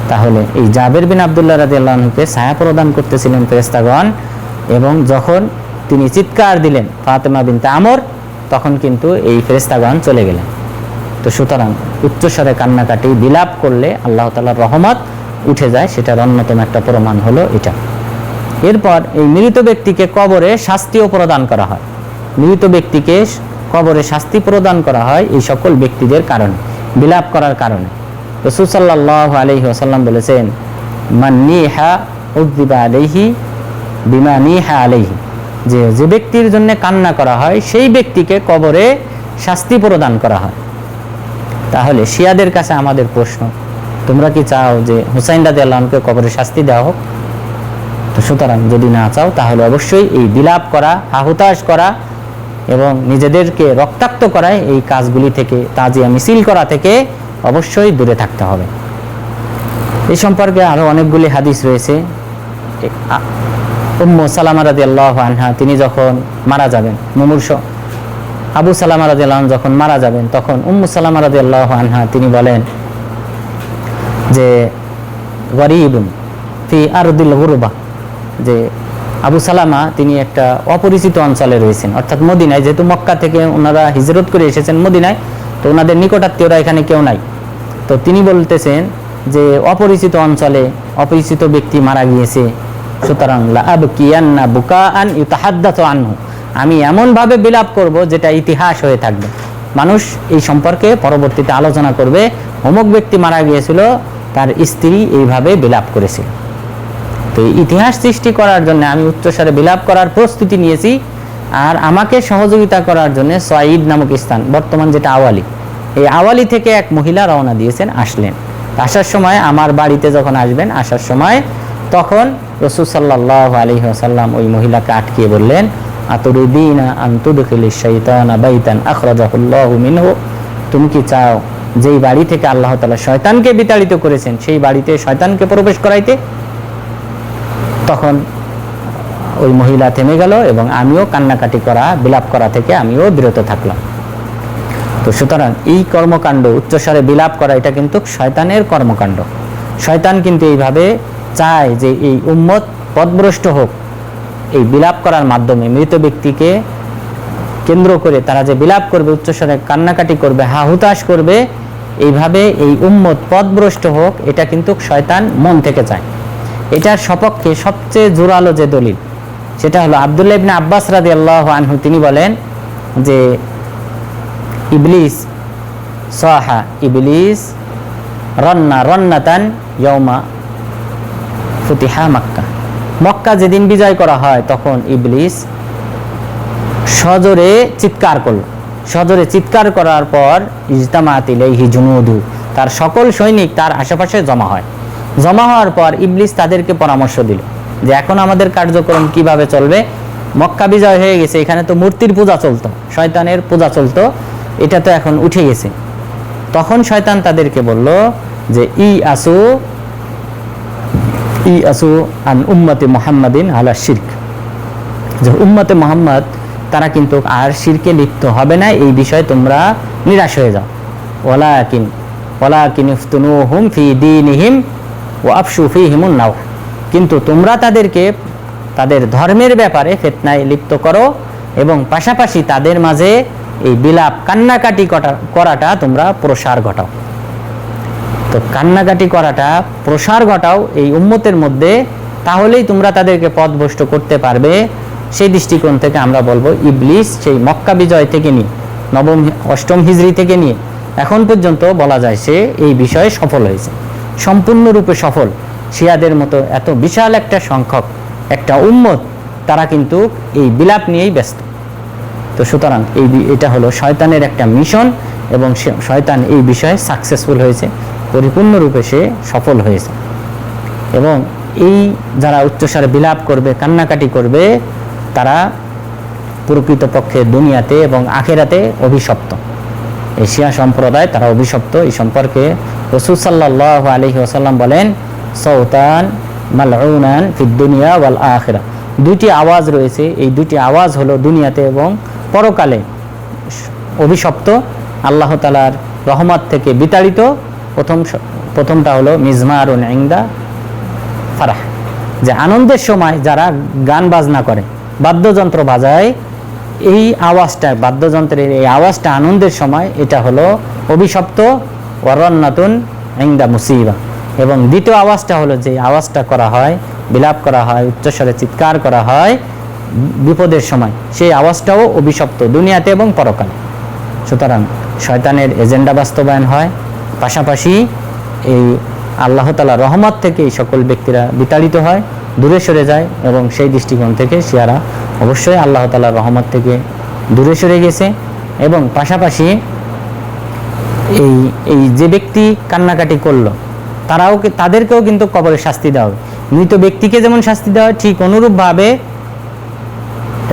তাহলে এই জাবের বিন আব্দুল্লাহ রাদিয়াল্লাহু আনহুকে ছায়া প্রদান করতেছিলেন ফেরেশতাগণ, এবং যখন তিনি চিৎকার দিলেন ফাতেমা বিনতে আমর, তখন কিন্তু এই ফেরেশতাগণ চলে গেলেন। তো সুতরাং উচ্চস্বরে কান্নাকাটি বিলাপ করলে আল্লাহ তাআলার রহমত উঠে যায়, সেটার অন্যতম একটা প্রমাণ হলো এটা। এরপর এই মৃত ব্যক্তিকে কবরে শাস্তিও প্রদান করা হয়। মৃত ব্যক্তিকে কবরে শাস্তি প্রদান করা হয় এই সকল ব্যক্তিদের কারণে, বিলাপ করার কারণে। রাসূল সাল্লাল্লাহু আলাইহি ওয়াসাল্লাম বলেছেন, মান নিহা উযিবা আলাইহি বিমা নিহা আলাইহি, যে ব্যক্তির জন্য কান্না করা হয় সেই ব্যক্তিকে কবরে শাস্তি প্রদান করা হয়। তাহলে শিয়াদের কাছে আমাদের প্রশ্ন, তোমরা কি চাও যে হুসাইন রাদিয়াল্লাহু আনহুকে কবরে শাস্তি দেওয়া হোক? তো সুতরাং যদি না চাও তাহলে অবশ্যই এই বিলাপ করা, হাহুতাশ করা, এবং নিজেদেরকে রক্তাক্ত করায় এই কাজগুলি থেকে, তাজিয়া মিছিল করা থেকে অবশ্যই দূরে থাকতে হবে। এই সম্পর্কে আরও অনেকগুলি হাদিস রয়েছে। উম্মু সালামা রাদিয়াল্লাহু আনহা তিনি যখন মারা যাবেন, মুমূর্ষ আবু সালামা রাদিয়াল্লাহু আনহু যখন মারা যাবেন, তখন উম্মু সালামা রাদিয়াল্লাহু আনহা তিনি বলেন যে গরীবুন ফি আরদিল গুরবা, যে আবু সালামা তিনি একটা অপরিচিত অঞ্চলে রয়েছেন, অর্থাৎ মদিনায়, যেহেতু মক্কা থেকে ওনারা হিজরত করে এসেছেন মদিনায়, তো ওনাদের নিকটাত্মীয়রা এখানে কেউ নাই। তো তিনি বলতেছেন যে অপরিচিত অঞ্চলে অপরিচিত ব্যক্তি মারা গিয়েছে, সুতরাং লা আবকিয়ান্না বুকাআন ইউতাহাদ্দাতু আনহু, আমি এমনভাবে বিলাপ করব যেটা ইতিহাস হয়ে থাকবে, মানুষ এই সম্পর্কে পরবর্তীতে আলোচনা করবে, অমুক ব্যক্তি মারা গিয়েছিল, তার স্ত্রী এইভাবে বিলাপ করেছিল। তো এই ইতিহাস সৃষ্টি করার জন্য আমি উচ্চস্বরে বিলাপ করার প্রস্তুতি নিয়েছি। আর আমাকে সহযোগিতা করার জন্য সাঈদ নামক স্থান, বর্তমান যেটা আওয়ালি, এই আওয়ালি থেকে এক মহিলা রওনা দিয়েছেন, আসলেন। আসার সময় আমার বাড়িতে যখন আসবেন, আসার সময় তখন রাসূল সাল্লাল্লাহু আলাইহি ওয়াসাল্লাম ওই মহিলাকে আটকিয়ে বললেন, আতুরিদিনা আন তুদখিলিশ শাইতানা বাইতান আখরাজাহুল্লাহু মিনহু, তুমি কি চাও যেই বাড়ি থেকে আল্লাহ তাআলা শয়তানকে বিতাড়িত করেছেন সেই বাড়িতে শয়তানকে প্রবেশ করাইতে? তখন ওই মহিলা থেমে গেল এবং আমিও কান্নাকাটি করা, বিলাপ করা থেকে আমিও বিরত থাকলাম। তো সুতরাং এই কর্মকাণ্ড, উচ্চস্বরে বিলাপ করা, এটা কিন্তু শয়তানের কর্মকাণ্ড। শয়তান কিন্তু এইভাবে চায় যে এই উম্মত পথভ্রষ্ট হোক। এই বিলাপ করার মাধ্যমে মৃত ব্যক্তিকে কেন্দ্র করে তারা যে বিলাপ করবে, উচ্চস্বরে কান্নাকাটি করবে, হাহুতাশ করবে, এইভাবে এই উম্মত পথভ্রষ্ট হোক, এটা কিন্তু শয়তান মন থেকে চায়। এটার সপক্ষে সবচেয়ে জোরালো যে দলিল, সেটা হলো আব্দুল্লাহ ইবনে আব্বাস রাদিয়াল্লাহু আনহু, তিনি বলেন যে ইবলিস সাহা ইবলিস রান্না রান্নাতান ইয়াউমা ফুতিহা মক্কা, মক্কা যেদিন বিজয় করা হয় তখন ইবলিস সজোরে চিৎকার করল। সজোরে চিৎকার করার পর ইজতামাত ইলাইহি জুনুদু, তার সকল সৈনিক তার আশেপাশে জমা হয়। জমা হওয়ার পর ইবলিস তাদেরকে পরামর্শ দিল যে এখন আমাদের কার্যক্রম কিভাবে চলবে। মক্কা বিজয় হয়ে গেছে, এখানে তো মূর্তির পূজা চলতো, শয়তানের পূজা চলতো, এটা তো এখন উঠে গেছে। তখন শয়তান তাদেরকে বলল যে ই আসু আন উম্মতে মুহাম্মাদিন আলা শিরক, যে উম্মতে মুহাম্মদ তারা কিন্তু আর শিরকে লিপ্ত হবে না, এই বিষয়ে তোমরা নিরাশ হয়ে যাও। ওয়ালাকিন ইফতুনুহুম ফি দীনিহিম ওয়া আফশু ফীহিমুন নাওহ, কিন্তু তোমরা তাদেরকে তাদের ধর্মের ব্যাপারে ফিতনায় লিপ্ত করো এবং পাশাপাশি তাদের মাঝে এই বিলাপ কান্নাকাটি করাটা তোমরা প্রসার ঘটাও। তো কান্নাকাটি করাটা প্রসার ঘটাও এই উম্মতের মধ্যে, তাহলেই তোমরা তাদেরকে পথভ্রষ্ট করতে পারবে। সেই দৃষ্টিকোণ থেকে আমরা বলবো ইবলিস সেই মক্কা বিজয় থেকে নিয়ে নবম অষ্টম হিজরি থেকে নিয়ে এখন পর্যন্ত বলা যায় সে এই বিষয়ে সফল হয়েছে, সম্পূর্ণরূপে সফল। শিয়াদের মতো এত বিশাল একটা সংখ্যক একটা উম্মত, তারা কিন্তু এই বিলাপ নিয়েই ব্যস্ত। তো সুতরাং এটা হলো শয়তানের একটা মিশন এবং শয়তান এই বিষয়ে সাকসেসফুল হয়েছে, পরিপূর্ণরূপে সে সফল হয়েছে। এবং এই যারা উচ্চস্বরে বিলাপ করবে, কান্নাকাটি করবে, তারা প্রকৃতপক্ষে দুনিয়াতে এবং আখিরাতে অভিশপ্ত। এই শিয়া সম্প্রদায় তারা অভিশপ্ত। এই সম্পর্কে রাসূল সাল্লাল্লাহু আলাইহি ওয়াসাল্লাম বলেন, সাউতান মালউনান ফিদ দুনিয়া ওয়াল আখিরা, দুটি আওয়াজ রয়েছে, এই দুটি আওয়াজ হলো দুনিয়াতে এবং পরকালে অভিশপ্ত, আল্লাহ তাআলার রহমত থেকে বিতাড়িত। প্রথমটা হলো মিজমারুন ইনদা ফারাহ, যে আনন্দের সময় যারা গান বাজনা করে, বাদ্যযন্ত্র বাজায়, এই আওয়াজটা, বাদ্যযন্ত্রের এই আওয়াজটা আনন্দের সময়, এটা হলো অভিশপ্ত। ওয়ারান্নাতুন ইনদা মুসিবা, এবং দ্বিতীয় আওয়াজটা হলো যে আওয়াজটা করা হয়, বিলাপ করা হয়, উচ্চস্বরে চিৎকার করা হয় বিপদের সময়, সেই আওয়াজটাও অভিশপ্ত দুনিয়াতে এবং পরকালে। সুতরাং শয়তানের এজেন্ডা বাস্তবায়ন হয়, পাশাপাশি এই আল্লাহ তাআলার রহমত থেকে এই সকল ব্যক্তিরা বিতাড়িত হয়, দূরে সরে যায়। এবং সেই দৃষ্টিকোণ থেকে শিয়ারা অবশ্যই আল্লাহ তাআলার রহমত থেকে দূরে সরে গেছে। এবং পাশাপাশি এই যে ব্যক্তি কান্নাকাটি করলো, তাদেরকেও কিন্তু কবরে শাস্তি দেওয়া হবে। মৃত ব্যক্তিকে যেমন শাস্তি দেওয়া হয়, ঠিক অনুরূপভাবে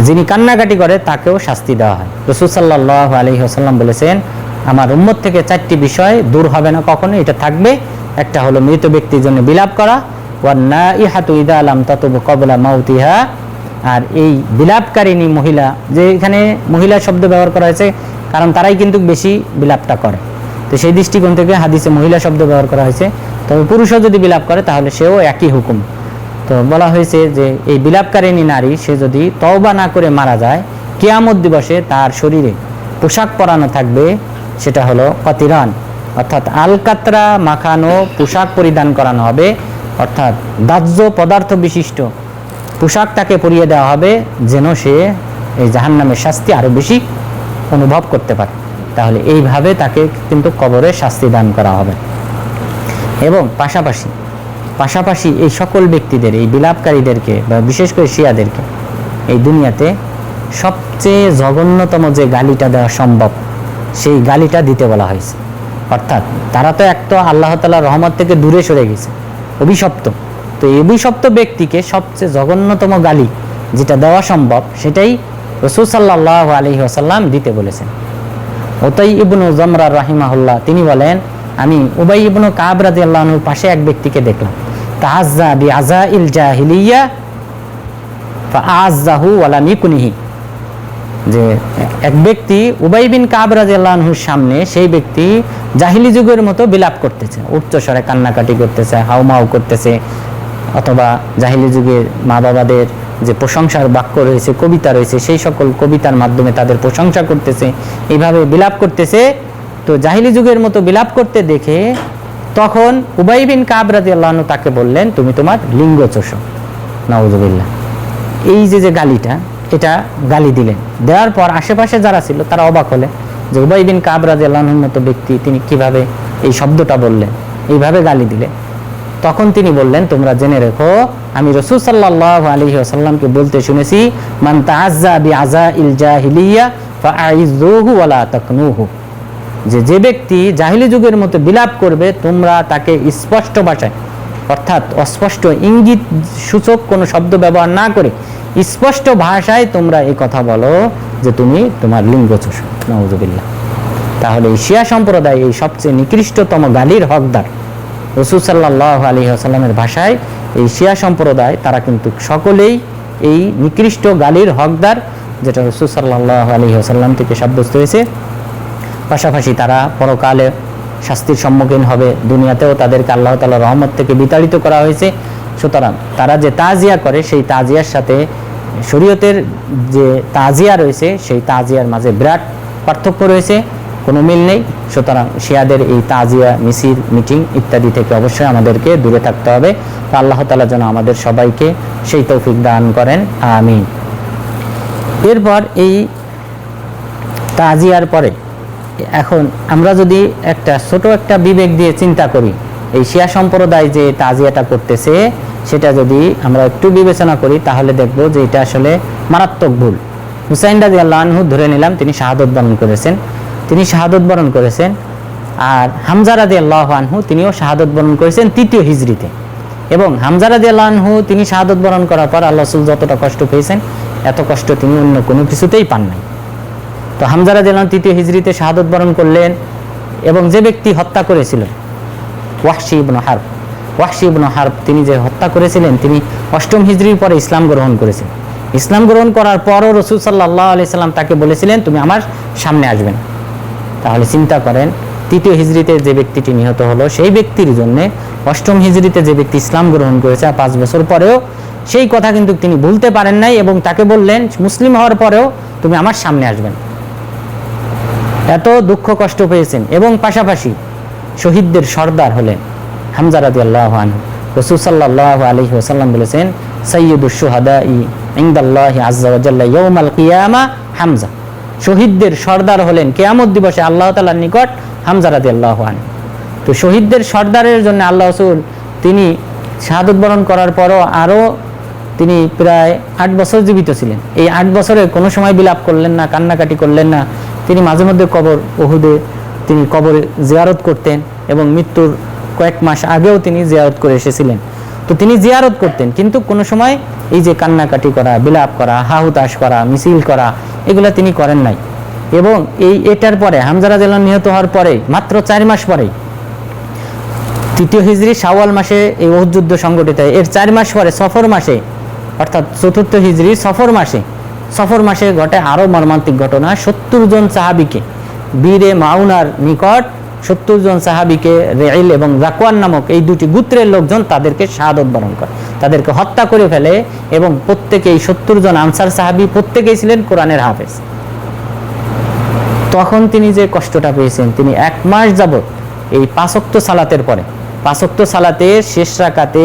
যিনি কান্নাকাটি করে তাকেও শাস্তি দেওয়া হয়। রাসূল সাল্লাল্লাহু আলাইহি ওয়াসাল্লাম বলেছেন, আমার উম্মত থেকে 4টি বিষয় দূর হবে না কখনো, এটা থাকবে। একটা হলো মৃত ব্যক্তির জন্য বিলাপ করা, ওয়ান নাইহাতু ইযা লাম তাতুব ক্বাবলা মাউতিহা, আর এই বিলাপকারিণী মহিলা, যে এখানে মহিলা শব্দ ব্যবহার করা হয়েছে কারণ তারাই কিন্তু বেশি বিলাপটা করে, তো সেই দৃষ্টিকোণ থেকে হাদিসে মহিলা শব্দ ব্যবহার করা হয়েছে। তবে পুরুষও যদি বিলাপ করে তাহলে সেও একই হুকুম। তো বলা হয়েছে যে এই বিলাপকারিণী নারী সে যদি তওবা না করে মারা যায়, কিয়ামত দিবসে তার শরীরে পোশাক পরানো থাকবে, সেটা হলো কতিরান, অর্থাৎ আলকাতরা মাখানো পোশাক পরিধান করানো হবে, অর্থাৎ দাহ্য পদার্থ বিশিষ্ট পোশাক তাকে পরিয়ে দেওয়া হবে, যেন সে এই জাহান্নামের শাস্তি আরও বেশি অনুভব করতে পারে। তাহলে এইভাবে তাকে কিন্তু কবরে শাস্তি দান করা হবে। এবং পাশাপাশি এই সকল ব্যক্তিদের, এই বিলাপকারীদেরকে বা বিশেষ করে শিয়াদেরকে এই দুনিয়াতে সবচেয়ে জঘন্যতম যে গালিটা দেওয়া সম্ভব সেই গালিটা দিতে বলা হয়েছে। অর্থাৎ তারা তো এক তো আল্লাহ তাআলার রহমত থেকে দূরে সরে গেছে, অভিশপ্ত। তো এই অভিশপ্ত ব্যক্তিকে সবচেয়ে জঘন্যতম গালি যেটা দেওয়া সম্ভব সেটাই রাসূল সাল্লাল্লাহু আলাইহি ওয়াসাল্লাম দিতে বলেছেন। উতাই ইবনু জামরা রাহিমাহুল্লাহ তিনি বলেন, আমি উবাই ইবনু কাব রাদিয়াল্লাহু আনহুর পাশে এক ব্যক্তিকে দেখলাম, তাআজ্জা বিআযাইল জাহিলিয়া ফাআযাহু ওয়া লাম ইয়াকুনিহি, যে এক ব্যক্তি উবাই বিন কাব রাদিয়াল্লাহু আনহুর সামনে সেই ব্যক্তি জাহিলি যুগের মতো বিলাপ করতেছে, উচ্চস্বরে কান্নাকাটি করতেছে, হাউমাউ করতেছে, অথবা জাহিলি যুগের মা বাবাদের যে প্রশংসার বাক্য রয়েছে, কবিতা রয়েছে, সেই সকল কবিতার মাধ্যমে তাদের প্রশংসা করতেছে, এইভাবে বিলাপ করতেছে। তো জাহিলি যুগের মতো বিলাপ করতে দেখে তখন উবাই বিন কাব রাদিয়াল্লাহু আনহু তাকে বললেন, তুমি তোমার লিঙ্গ চোষো। নাউযুবিল্লাহ। এই যে গালিটা, এটা গালি দিলেন। দেওয়ার পর আশেপাশে যারা ছিল তারা অবাক হলেন যে উবাই বিন কাব রাদিয়াল্লাহু আনহুর মতো ব্যক্তি তিনি কিভাবে এই শব্দটা বললেন, এইভাবে গালি দিলেন। তখন তিনি বললেন, তোমরা জেনে রেখো আমি রাসূল সাল্লাল্লাহু আলাইহি ওয়াসাল্লামকে বলতে শুনেছি, মান তাআজ্জা বিআযাইল জাহিলিয়া ফাআইযুহু ওয়া লা তাকনুহু, যে ব্যক্তি জাহিলি যুগের মতো বিলাপ করবে তোমরা তাকে স্পষ্ট ভাষায়, অর্থাৎ অস্পষ্ট ইঙ্গিত সূচক কোনো শব্দ ব্যবহার না করে স্পষ্ট ভাষায় তোমরা এই কথা বলো যে তুমি তোমার লিঙ্গ চোষো। নাউযুবিল্লাহ। তাহলে এই শিয়া সম্প্রদায় এই সবচেয়ে নিকৃষ্টতম গালির হকদার। রাসূল সাল্লাল্লাহু আলাইহি ওয়াসাল্লামের ভাষায় এই শিয়া সম্প্রদায় তারা কিন্তু সকলেই এই নিকৃষ্ট গালির হকদার, যেটা রাসূল সাল্লাল্লাহু আলাইহি ওয়াসাল্লাম থেকে সাব্যস্ত হয়েছে। পাশাপাশি তারা পরকালে শাস্তির সম্মুখীন হবে, দুনিয়াতেও তাদেরকে আল্লাহ তাআলার রহমত থেকে বিতাড়িত করা হয়েছে। সুতরাং তারা যে তাজিয়া করে সেই তাজিয়ার সাথে শরীয়তের যে তাজিয়া রয়েছে সেই তাজিয়ার মাঝে বিরাট পার্থক্য রয়েছে, কোনো মিল নেই। সুতরাং শিয়াদের এই তাজিয়া মিছিল মিটিং ইত্যাদি থেকে অবশ্যই আমাদেরকে দূরে থাকতে হবে। তো আল্লাহ তাআলা যেন আমাদের সবাইকে সেই তৌফিক দান করেন, আমিন। এরপর এই তাজিয়ার পরে এখন আমরা যদি ছোট একটা বিবেক দিয়ে চিন্তা করি, এই শিয়া সম্প্রদায় যে তাজিয়াটা করতেছে সেটা যদি আমরা একটু বিবেচনা করি তাহলে দেখব যে এটা আসলে মারাত্মক ভুল। হুসাইন রাদিয়াল্লাহু আনহু ধরে নিলাম তিনি শাহাদত বরণ করেছেন, আর হামজা রাদিয়াল্লাহু আনহু তিনিও শাহাদত বরণ করেছেন 3য় হিজরিতে। এবং হামজা রাদিয়াল্লাহু আনহু তিনি শাহাদত বরণ করার পর আল্লাহ রাসূল যতটা কষ্ট পেয়েছেন এত কষ্ট তিনি অন্য কোনো কিছুতেই পান নাই। তো হামজা রাদিয়াল্লাহু আনহু 3য় হিজরিতে শাহাদত বরণ করলেন। এবং যে ব্যক্তি হত্যা করেছিল ওয়াহশী ইবনে হারব তিনি যে হত্যা করেছিলেন তিনি 8ম হিজরির পরে ইসলাম গ্রহণ করেছেন। ইসলাম গ্রহণ করার পরও রাসূল সাল্লাল্লাহু আলাইহি সাল্লাম তাকে বলেছিলেন তুমি আমার সামনে আসবেন। তাহলে চিন্তা করেন 3য় হিজরিতে যে ব্যক্তিটি নিহত হলো সেই ব্যক্তির জন্য 8ম হিজরিতে যে ব্যক্তি ইসলাম গ্রহণ করেছে 5 বছর পরেও সেই কথা কিন্তু তিনি ভুলতে পারেন নাই এবং তাকে বললেন মুসলিম হওয়ার পরেও তুমি আমার সামনে আসবেন। এত দুঃখ কষ্ট পেয়েছেন। এবং পাশাপাশি শহীদদের সর্দার হলেন হামজা রাদিয়াল্লাহু আনহু। রাসূল সাল্লাল্লাহু আলাইহি ওয়াসাল্লাম বলেছেন সাইয়্যিদুশ শুহাদাই ইনদাল্লাহি আযজা ওয়া জাল্লা ইয়াউমাল কিয়ামা হামজা, শহীদদের সর্দার হলেন কিয়ামত দিবসে আল্লাহ তাআলার নিকট হামজা রাদিয়াল্লাহু আনহু। তো শহীদদের সর্দারের জন্য আল্লাহ রাসূল তিনি শাহাদত বরণ করার পরও আরও তিনি প্রায় 8 বছর জীবিত ছিলেন। এই 8 বছরে কোনো সময় বিলাপ করলেন না, কান্নাকাটি করলেন না। তিনি মাঝে মধ্যে উহুদে তিনি কবরে জিয়ারত করতেন এবং মৃত্যুর কয়েক মাস আগেও তিনি জিয়ারত করে এসেছিলেন। তো তিনি জিয়ারত করতেন, কিন্তু কোনো সময় এই যে কান্নাকাটি করা, বিলাপ করা, হাহুতাশ করা, মিছিল করা, এগুলো তিনি করেন নাই। এবং এটার পরে হামজা রাদিয়াল্লাহু আনহু নিহত হওয়ার পরে মাত্র 4 মাস পরেই 3য় হিজরি শাওয়াল মাসে এই উহুদ যুদ্ধ সংগঠিত হয়। এর 4 মাস পরে সফর মাসে, অর্থাৎ 4র্থ হিজরি সফর মাসে ঘটে আরও মর্মান্তিক ঘটনা। 70 জন সাহাবীকে, বীরে মাউনার নিকট 70 জন সাহাবীকে রেইল এবং জাকওয়ান নামক এই দুটি গোত্রের লোকজন তাদেরকে শাহাদত বরণ করে, তাদেরকে হত্যা করে ফেলে। এবং প্রত্যেকেই 70 জন আনসার সাহাবী প্রত্যেকেই ছিলেন কোরআনের হাফেজ। তখন তিনি যে কষ্টটা পেয়েছেন, তিনি 1 মাস যাবত এই 5 ওয়াক্ত সালাতের পরে, 5 ওয়াক্ত সালাতের শেষ রাকাতে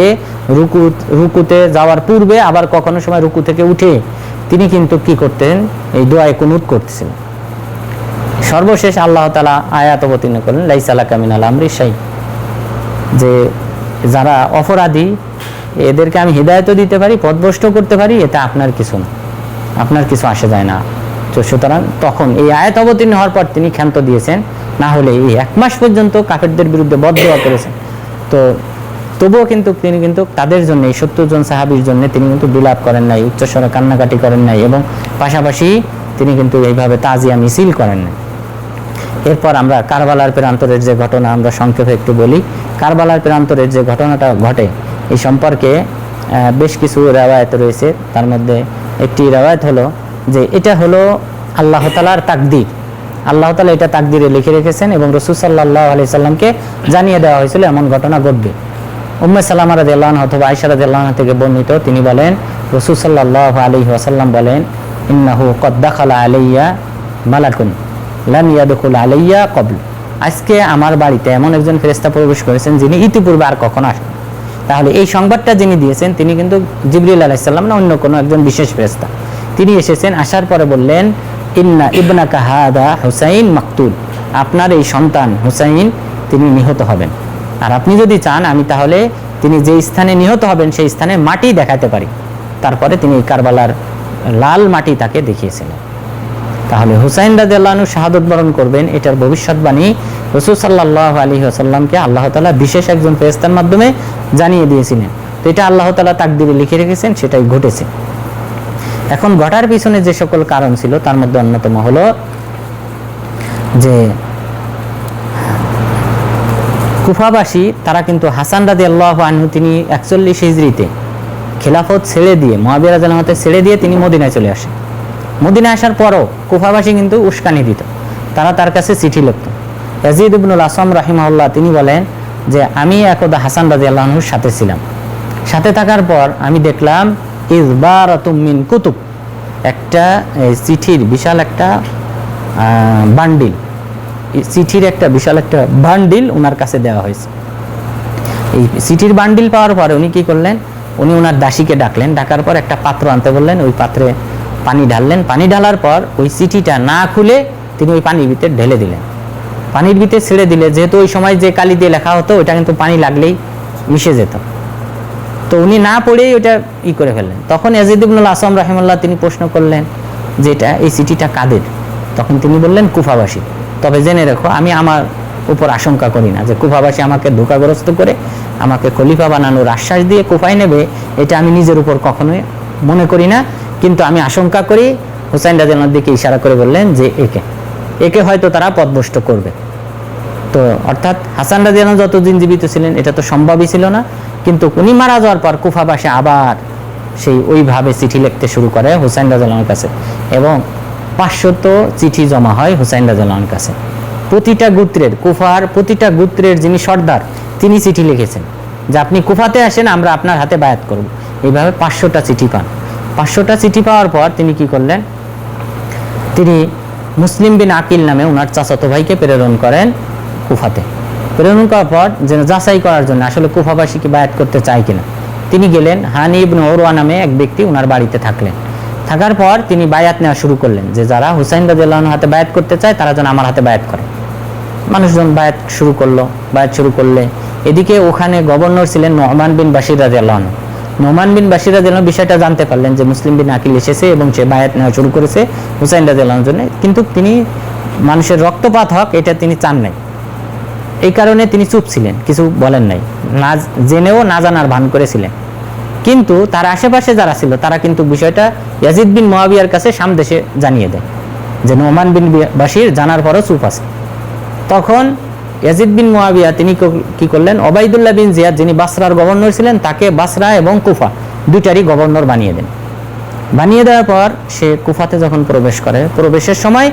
রুকুতে যাওয়ার পূর্বে আবার কখনো সময় রুকু থেকে উঠে তিনি কিন্তু কি করতেন, এই দোয়ায়ে কুনুত করতেছিলেন। সর্বশেষ আল্লাহ তাআলা আয়াত অবতীর্ণ করলেন, লাইসা লাকা মিনাল আমরি শাই, যে যারা অপরাধী এদেরকে আমি হিদায়াতও দিতে পারি, পথভ্রষ্ট করতে পারি, এটা আপনার কিছু না, আপনার কিছু আসে যায় না। তো সুতরাং তখন এই আয়াত অবতীর্ণ হওয়ার পর তিনি ক্ষান্ত দিয়েছেন, না হলে এই 1 মাস পর্যন্ত কাফেরদের বিরুদ্ধে বদদোয়া করেছেন। তো তবুও কিন্তু তিনি কিন্তু তাদের জন্য, এই 70 জন সাহাবীর জন্য তিনি কিন্তু বিলাপ করেন নাই, উচ্চস্বরে কান্নাকাটি করেন নাই, এবং পাশাপাশি তিনি কিন্তু এইভাবে তাজিয়া মিছিল করেন নাই। এরপর আমরা কারবালার প্রান্তরের যে ঘটনা আমরা সংক্ষেপে একটু বলি। কারবালার প্রান্তরের যে ঘটনাটা ঘটে এই সম্পর্কে বেশ কিছু রেওয়ায়েত রয়েছে। তার মধ্যে একটি রেওয়ায়েত হলো যে এটা হলো আল্লাহ তাআলার তাকদীর, আল্লাহ তাআলা এটা তাকদীরে লিখে রেখেছেন এবং রাসূল সাল্লাল্লাহু আলাইহি সাল্লামকে জানিয়ে দেওয়া হয়েছিল এমন ঘটনা ঘটবে। উম্মে সালামা রাদিয়াল্লাহু আনহা অথবা আয়েশা রাদিয়াল্লাহু আনহা থেকে বর্ণিত, তিনি বলেন রাসূল সাল্লাল্লাহু আলাইহি ওয়াসাল্লাম বলেন, ইন্নাহু কদ দাখালা আলাইয়া মালাকুন লাম ইয়াদখুল আলাইয়া ক্বাবল, আজকে আমার বাড়িতে এমন একজন ফেরেশতা প্রবেশ করেছেন যিনি ইতিপূর্বে আর কখনো আসেন। তাহলে এই সংবাদটা যিনি দিয়েছেন তিনি কিন্তু জিবরিল আলাইহিস সালাম না, অন্য কোনো একজন বিশেষ ফেরেশতা। তিনি এসেছেন, আসার পরে বললেন, ইন্না ইবনাকা হাদা হুসাইন মাকতুল, আপনার এই সন্তান হুসাইন তিনি নিহত হবেন। আর আপনি যদি চান আমি তাহলে তিনি যে স্থানে নিহত হবেন সেই স্থানে মাটি দেখাতে পারি। তারপরে তিনি কারবালার লাল মাটি তাকে দেখিয়েছিলেন। তাহলে হুসাইন রাদিয়াল্লাহু আনহু শাহাদত বরণ করবেন, এটার ভবিষ্যৎবাণী রাসূল সাল্লাল্লাহু আলাইহি ওয়াসাল্লামকে আল্লাহ তাআলা বিশেষ একজন ফেরেশতার মাধ্যমে জানিয়ে দিয়েছিলেন। তো এটা আল্লাহ তাআলা তাকদীরে লিখে রেখেছেন, সেটাই ঘটেছে। এখন ঘটার পিছনে যে সকল কারণ ছিল তার মধ্যে অন্যতম হলো যে কুফাবাসী তারা কিন্তু হাসান রাদিয়াল্লাহু আনহু তিনি 41 হিজরিতে খেলাফত ছেড়ে দিয়ে, মুআবিয়া রাদিয়াল্লাহু আনহু ছেড়ে দিয়ে তিনি মদিনায় চলে আসেন। মদিনায় আসার পরও কুফাবাসী কিন্তু উস্কানি দিত, তারা তার কাছে চিঠি লিখত। ইয়াজিদ ইবনুল আসম রাহিমাহুল্লাহ তিনি বলেন যে আমি একদা হাসান রাদিয়াল্লাহু আনহুর সাথে ছিলাম, সাথে থাকার পর আমি দেখলাম ইজবারাতুম মিন কুতুব, একটা চিঠির বিশাল একটা বান্ডিল, চিঠির একটা বিশাল একটা বান্ডিল ওনার কাছে দেওয়া হয়েছে। এই চিঠির বান্ডিল পাওয়ার পরে উনি কি করলেন, উনি ওনার দাসীকে ডাকলেন, ডাকার পর একটা পাত্র আনতে বললেন, ওই পাত্রে পানি ঢাললেন, পানি ঢালার পর ওই চিঠিটা না খুলে তিনি ওই পানির ভিতরে ঢেলে দিলেন, পানির ভিতরে ছেড়ে দিলে, যেহেতু ওই সময় যে কালি দিয়ে লেখা হতো ওইটা কিন্তু পানি লাগলেই মিশে যেত, তো উনি না পড়েই ওটা করে ফেললেন। তখন ইয়াজিদ ইবনুল আসম রাহিমাহুল্লাহ তিনি প্রশ্ন করলেন যে এই চিঠিটা কাদের? তখন তিনি বললেন কুফাবাসী। তবে জেনে রেখো, আমি আমার উপর আশঙ্কা করি না যে কুফাবাসী আমাকে ধোঁকাগ্রস্ত করে আমাকে খলিফা বানানোর আশ্বাস দিয়ে কুফায় নেবে, এটা আমি নিজের উপর কখনোই মনে করি না, কিন্তু আমি আশঙ্কা করি। হুসাইন রাদিয়াল্লাহু আনহুর দিকে ইশারা করে বললেন যে একে হয়তো তারা পথভ্রষ্ট করবে। তো অর্থাৎ হাসান রাদিয়াল্লাহু আনহু যতদিন জীবিত ছিলেন এটা তো সম্ভবই ছিল না, কিন্তু উনি মারা যাওয়ার পর কুফাবাসী আবার সেই ওইভাবে চিঠি লিখতে শুরু করে হুসাইন রাদিয়াল্লাহু আনহুর কাছে, এবং 500 চিঠি জমা হয় হুসাইন রাদিয়াল্লাহু আনহুর কাছে। প্রতিটা গোত্রের, কুফার প্রতিটা গোত্রের যিনি সর্দার তিনি চিঠি লিখেছেন যে আপনি কুফাতে আসেন, আমরা আপনার হাতে বায়াত করব। এইভাবে 500টা চিঠি পান। 500টা চিঠি পাওয়ার পর তিনি কি করলেন, তিনি মুসলিম বিন আকিল নামে ওনার চাচাতো ভাইকে প্রেরণ করেন কুফাতে। প্রেরণ করার পর যেন যাচাই করার জন্য আসলে কুফাবাসী কি বায়াত করতে চায় কিনা, তিনি গেলেন। হানি ইবনে উরওয়া নামে এক ব্যক্তি ওনার বাড়িতে থাকলেন। থাকার পর তিনি বায়াত নেওয়া শুরু করলেন যে যারা হুসাইন রাদিয়াল্লাহু আনহুর হাতে বায়াত করতে চায় তারা যেন আমার হাতে বায়াত করে। মানুষজন বায়াত শুরু করলে এদিকে ওখানে গভর্নর ছিলেন নোমান বিন বাশির রাদিয়াল্লাহু আনহু। নোমান বিন বাশির রাদিয়াল্লাহু আনহু বিষয়টা জানতে পারলেন যে মুসলিম বিন আকিল এসেছে এবং সে বায়াত নেওয়া শুরু করেছে হুসাইন রাদিয়াল্লাহু আনহুর জন্য, কিন্তু তিনি মানুষের রক্তপাত হোক এটা তিনি চান নাই, এই কারণে তিনি চুপ ছিলেন, কিছু বলেন নাই। না জেনেও না জানার ভান করেছিলেন, কিন্তু তার আশেপাশে যারা ছিল তারা কিন্তু বিষয়টা ইয়াজিদ বিন মুয়াবিয়ার কাছে সামদেশে জানিয়ে দেয় যে নোমান বিন বাশির জানার পরও চুপ আছে। তখন ইয়াজিদ বিন মুয়াবিয়া তিনি কি করলেন, ওবাইদুল্লাহ বিন জিয়াদ যিনি বাসরার গভর্নর ছিলেন তাকে বাসরা এবং কুফা দুইটারই গভর্নর বানিয়ে দেন। বানিয়ে দেওয়ার পর সে কুফাতে যখন প্রবেশ করে, প্রবেশের সময়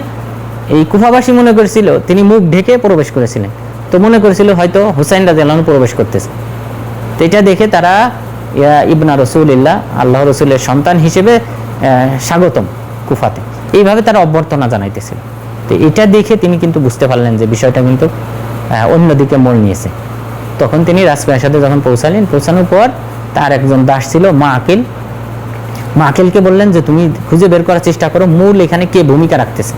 এই কুফাবাসী মনে করেছিল তিনি মুখ ঢেকে প্রবেশ করেছিলেন, তো মনে করেছিল হয়তো হুসাইন রাদিয়াল্লাহু আনহু প্রবেশ করতেছে। তো এটা দেখে তারা ইবনা রসুলিল্লাহ, আল্লাহ রসুলের সন্তান হিসেবে স্বাগতম কুফাতে, এইভাবে তারা অভ্যর্থনা জানাইতেছিল। তো এটা দেখে তিনি কিন্তু বুঝতে পারলেন যে বিষয়টা কিন্তু অন্যদিকে মোড় নিয়েছে। তখন তিনি রাজপ্রাসাদে যখন পৌঁছালেন, পৌঁছানোর পর তার একজন দাস ছিল মাকিল, মাকিলকে বললেন যে তুমি খুঁজে বের করার চেষ্টা করো মূল এখানে কে ভূমিকা রাখতেছে,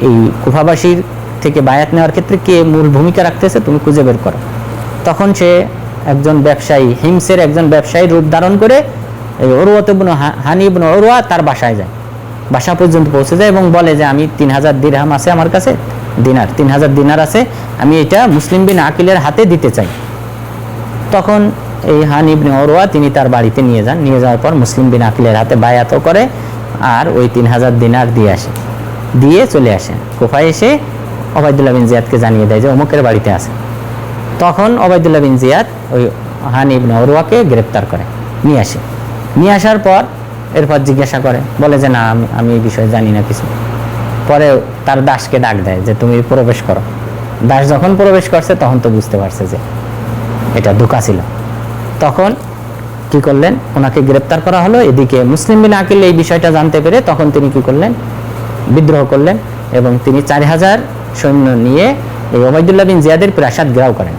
এই কুফাবাসীর থেকে বায়াত নেওয়ার ক্ষেত্রে কে মূল ভূমিকা রাখতেছে তুমি খুঁজে বের করো। তখন সে একজন ব্যবসায়ী, হিমসের একজন ব্যবসায়ী রূপ ধারণ করে এই উরওয়াত ইবনে হানি ইবনে উরওয়া তার বাসায় যায়, বাসা পর্যন্ত পৌঁছে যায় এবং বলে যে আমি 3000 দিরহাম আছে আমার কাছে, দিনার 3000 দিনার আছে, আমি এটা মুসলিম বিন আকিলের হাতে দিতে চাই। তখন এই হানি ইবনে উরওয়া তিনি তার বাড়িতে নিয়ে যান, নিয়ে যাওয়ার পর মুসলিম বিন আকিলের হাতে বায়াতও করে আর ওই 3000 দিনার দিয়ে আসে, দিয়ে চলে আসে কুফায়। এসে ওবাইদুল্লাহ বিন জিয়াদকে জানিয়ে দেয় যে অমুকের বাড়িতে আছে। তখন ওবাইদুল্লাহ বিন জিয়াদ ওই হানি ইবনে উরওয়াকে গ্রেপ্তার করে নিয়ে আসে। নিয়ে আসার পর এরপর জিজ্ঞাসা করে, বলে যে না আমি এই বিষয়ে জানি না কিছু। পরে তার দাসকে ডাক দেয় যে তুমি প্রবেশ করো। দাস যখন প্রবেশ করছে তখন তো বুঝতে পারছে যে এটা ধোঁকা ছিল। তখন কি করলেন, ওনাকে গ্রেপ্তার করা হলো। এদিকে মুসলিম বিন আকিল এই বিষয়টা জানতে পেরে তখন তিনি কি করলেন, বিদ্রোহ করলেন এবং তিনি 4000 সৈন্য নিয়ে এই ওবাইদুল্লাহ বিন জিয়াদের প্রাসাদ ঘেরাও করেন।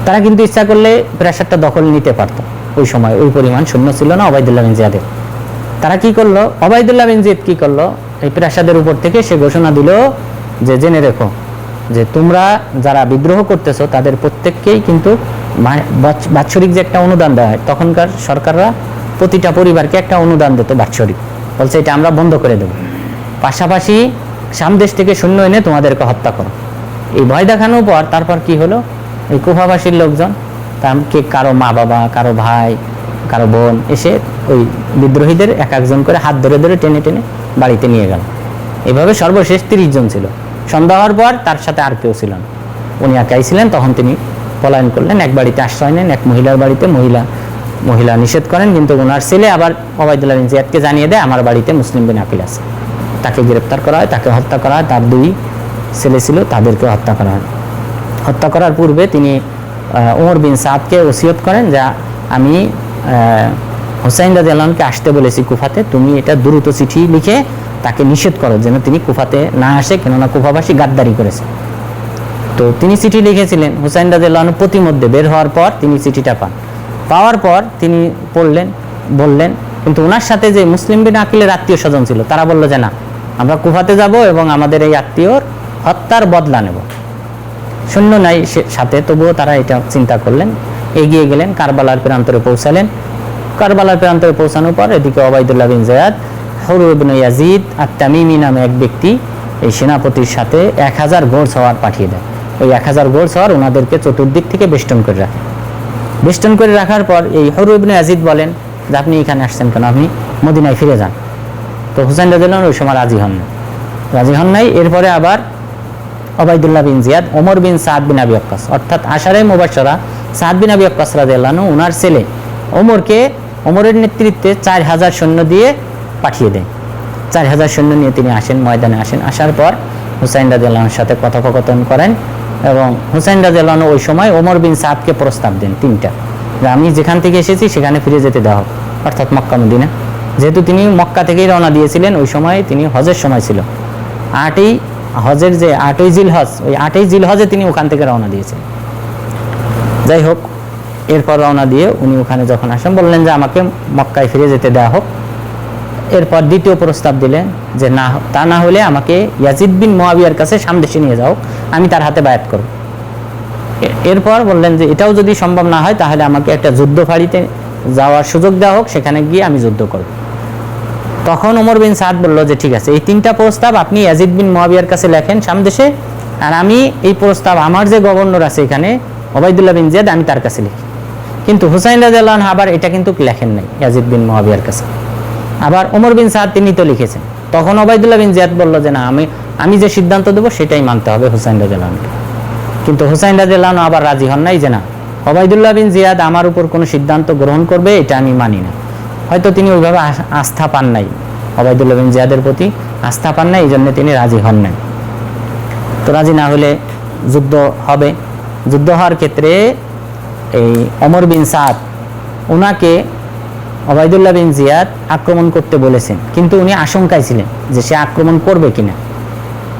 তারা কিন্তু ইচ্ছা করলে প্রাসাদটা দখল নিতে পারত, ওই সময় ওই পরিমাণ সৈন্য ছিল না ওবাইদুল্লাহ বিন জিয়াদের। তারা কি করলো, ওবাইদুল্লাহ বিন জিয়াদ কি করলো, এই প্রাসাদের উপর থেকে সে ঘোষণা দিল যে জেনে রেখো যে তোমরা যারা বিদ্রোহ করতেছো তাদের প্রত্যেককেই কিন্তু বাৎসরিক যে একটা অনুদান দেওয়া হয়, তখনকার সরকাররা প্রতিটা পরিবারকে একটা অনুদান দিত বাৎসরিক, বলছে এটা আমরা বন্ধ করে দেব, পাশাপাশি সামদেশ থেকে সৈন্য এনে তোমাদেরকে হত্যা করো। এই ভয় দেখানোর পর তারপর কি হলো, এই কুফাবাসীর লোকজন তাকে কারো মা বাবা, কারো ভাই, কারো বোন এসে ওই বিদ্রোহীদের এক একজন করে হাত ধরে ধরে টেনে টেনে বাড়িতে নিয়ে গেল। এভাবে সর্বশেষ 30 জন ছিল। সন্ধ্যা হওয়ার পর তার সাথে আর কেউ ছিল না, উনি একাই ছিলেন। তখন তিনি পলায়ন করলেন, এক বাড়িতে আশ্রয় নেন, এক মহিলার বাড়িতে। মহিলা নিষেধ করেন, কিন্তু ওনার ছেলে আবার ওবাইদুল্লাহ বিন জিয়াদকে জানিয়ে দেয় আমার বাড়িতে মুসলিম বিন আকিল আছে। তাকে গ্রেপ্তার করা হয়, তাকে হত্যা করা হয়। তার 2 ছেলে ছিল, তাদেরকে হত্যা করা হয়। হত্যা করার পূর্বে তিনি ওমর বিন সাদকে ওসিয়ত করেন যে আমি হুসাইন রাদিয়াল্লাহু আনহুকে আসতে বলেছি কুফাতে, তুমি এটা দ্রুত চিঠি লিখে তাকে নিষেধ করো যেন তিনি কুফাতে না আসে, কেননা কুফাবাসী গাদ্দারি করেছে। তো তিনি চিঠি লিখেছিলেন। হুসাইন রাদিয়াল্লাহু আনহু প্রতিমধ্যে বের হওয়ার পর তিনি চিঠিটা পান। পাওয়ার পর তিনি পড়লেন, বললেন, কিন্তু ওনার সাথে যে মুসলিম বিন আকিলের আত্মীয় স্বজন ছিল তারা বলল যে না, আমরা কুফাতে যাব এবং আমাদের এই আত্মীয়র হত্যার বদলা নেব। শূন্য নাই সাথে, তবুও তারা এটা চিন্তা করলেন, এগিয়ে গেলেন, কারবালার প্রান্তরে পৌঁছালেন। কারবালার প্রান্তরে পৌঁছানোর পর এদিকে ওবাইদুল্লাহ বিন জিয়াদ হুরু ইবনে ইয়াজিদ আত-তামিমি নামে এক ব্যক্তি এই সেনাপতির সাথে 1000 ঘোড়সওয়ার পাঠিয়ে দেয়। ওই 1000 ঘোড়সওয়ার ওনাদেরকে চতুর্দিক থেকে বেষ্টন করে রাখে। বেষ্টন করে রাখার পর এই হুরু ইবনে ইয়াজিদ বলেন যে আপনি এখানে আসছেন কেন, আপনি মদিনায় ফিরে যান। তো হুসাইন রাদিয়াল্লাহু আনহু ওই সময় রাজি হন নাই। এরপরে আবার ওবাইদুল্লাহ বিন জিয়াদ ওমর বিন সাদ বিন আবি ওয়াক্কাস, অর্থাৎ আশারে মুবাশশারা সাদ বিন আবি ওয়াক্কাস রাদিয়াল্লাহু আনহু ওনার ছেলে ওমরের নেতৃত্বে 4000 সৈন্য দিয়ে পাঠিয়ে দেয়। 4000 সৈন্য নিয়ে তিনি আসেন, ময়দানে আসেন। আসার পর হুসাইন রাদিয়াল্লাহু আনহুর সাথে কথোপকথন করেন এবং হুসাইন রাদিয়াল্লাহু আনহু ওই সময় ওমর বিন সাদকে প্রস্তাব দেন 3টা, যে আমি যেখান থেকে এসেছি সেখানে ফিরে যেতে দেওয়া হোক, অর্থাৎ মক্কা মদিনা। যেহেতু তিনি মক্কা থেকেই রওনা দিয়েছিলেন, ওই সময় তিনি হজের সময় ছিল, 8ই হজের যে 8ই জিলহজ, ওই 8ই জিলহজে তিনি ওখান থেকে রওনা দিয়েছেন। যাই হোক, এরপর রওনা দিয়ে উনি ওখানে যখন আসেন বললেন যে আমাকে মক্কায় ফিরে যেতে দেওয়া হোক। এরপর দ্বিতীয় প্রস্তাব দিলেন যে না, তা না হলে আমাকে ইয়াজিদ বিন মুয়াবিয়ার কাছে সামদেশে নিয়ে যাও, আমি তার হাতে বায়াত করব। এরপর বললেন যে এটাও যদি সম্ভব না হয় তাহলে আমাকে একটা যুদ্ধ ফাঁড়িতে যাওয়ার সুযোগ দেওয়া হোক, সেখানে গিয়ে আমি যুদ্ধ করব। তখন ওমর বিন সাদ বলল যে ঠিক আছে, এই 3টা প্রস্তাব আপনি ইয়াজিদ বিন মুয়াবিয়ার কাছে লেখেন সামদেশে, আর আমি এই প্রস্তাব আমার যে গভর্নর আছে এখানে ওবাইদুল্লাহ বিন জিয়াদ আমি তার কাছে লিখি। কিন্তু হুসাইন রাদিয়াল্লাহু আনহু আবার এটা কিন্তু লেখেন নাই ইয়াজিদ বিন মুআবিয়ার কাছে। আবার ওমর বিন সাদ তিনি তো লিখেছেন। তখন ওবাইদুল্লাহ বিন জিয়াদ বলল যে না, আমি যে সিদ্ধান্ত দেবো সেটাই মানতে হবে হুসাইন রাদিয়াল্লাহু আনহু। কিন্তু হুসাইন রাদিয়াল্লাহু আনহু আবার রাজি হন নাই যে না, ওবাইদুল্লাহ বিন জিয়াদ আমার উপর কোনো সিদ্ধান্ত গ্রহণ করবে এটা আমি মানি না। হয়তো তিনি ওইভাবে আস্থা পান নাই, ওবাইদুল্লাহ বিন জিয়াদের প্রতি আস্থা পান নাই, এই জন্য তিনি রাজি হন নাই। তো রাজি না হলে যুদ্ধ হবে। যুদ্ধ হওয়ার ক্ষেত্রে এই ওমর বিন সাদ ওনাকে ওবাইদুল্লাহ বিন জিয়াদ আক্রমণ করতে বলেছেন, কিন্তু উনি আশঙ্কায় ছিলেন যে সে আক্রমণ করবে কিনা।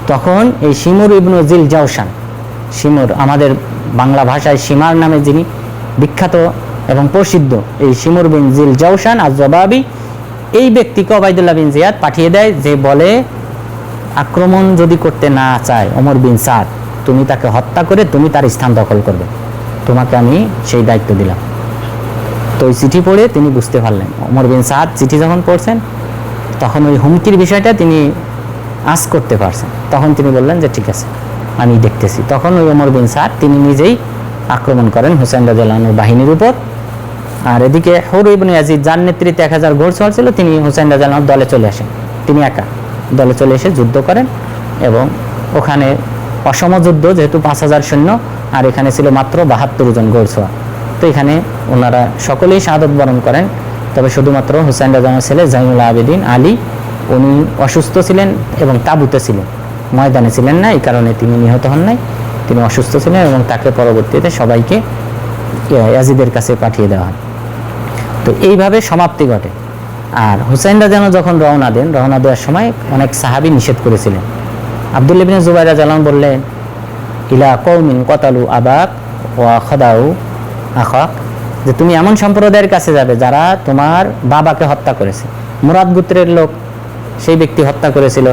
তখন এই শিমুর ইবনু জিল জাওশান, শিমুর আমাদের বাংলা ভাষায় সীমার নামে যিনি বিখ্যাত এবং প্রসিদ্ধ, এই শিমুর বিন জিল জাওশান আজ-জবাবি, এই ব্যক্তিকে ওবাইদুল্লাহ বিন জিয়াদ পাঠিয়ে দেয়, যে বলে আক্রমণ যদি করতে না চায় ওমর বিন সাদ, তুমি তাকে হত্যা করে তুমি তার স্থান দখল করবে, তোমাকে আমি সেই দায়িত্ব দিলাম। তো ওই চিঠি পড়ে তিনি বুঝতে পারলেন, ওমর বিন সাদ চিঠি যখন পড়ছেন তখন ওই হুমকির বিষয়টা তিনি আঁচ করতে পারছেন। তখন তিনি বললেন যে ঠিক আছে, আমি দেখতেছি। তখন ওই ওমর বিন সাদ তিনি নিজেই আক্রমণ করেন হুসাইন রাদিয়াল্লাহু আনহুর বাহিনীর উপর। আর এদিকে হুর ইবনে ইয়াজিদ, যার নেতৃত্বে 1000 ঘোড়সওয়ার ছিল, তিনি হুসাইন রাদিয়াল্লাহু আনহুর দলে চলে আসেন। তিনি একা দলে চলে এসে যুদ্ধ করেন এবং ওখানে অসম যুদ্ধ, যেহেতু 5000 সৈন্য আর এখানে ছিল মাত্র 72 জন ঘোড়সওয়ার। তো এখানে ওনারা সকলেই শাহাদত বরণ করেন। তবে শুধুমাত্র হুসাইন রাদিয়াল্লাহু আনহুর ছেলে জাইনুল আবেদিন আলী, উনি অসুস্থ ছিলেন এবং তাঁবুতে ছিলেন, ময়দানে ছিলেন না, এই কারণে তিনি নিহত হন নাই। তিনি অসুস্থ ছিলেন এবং তাকে পরবর্তীতে সবাইকে ইয়াজিদের কাছে পাঠিয়ে দেওয়া হয়। তো এইভাবে সমাপ্তি ঘটে। আর হুসাইন রাদিয়াল্লাহু আনহু যখন রওনা দেওয়ার সময় অনেক সাহাবী নিষেধ করেছিলেন। আব্দুল্লাহ ইবনে জুবাইর রাদিয়াল্লাহু আনহু বললেন, ইলা কওমিন কতালু আবাক ওয়া খাদাউ আখাক, যে তুমি এমন সম্প্রদায়ের কাছে যাবে যারা তোমার বাবাকে হত্যা করেছে। মুরাদ গোত্রের লোক সেই ব্যক্তি হত্যা করেছিল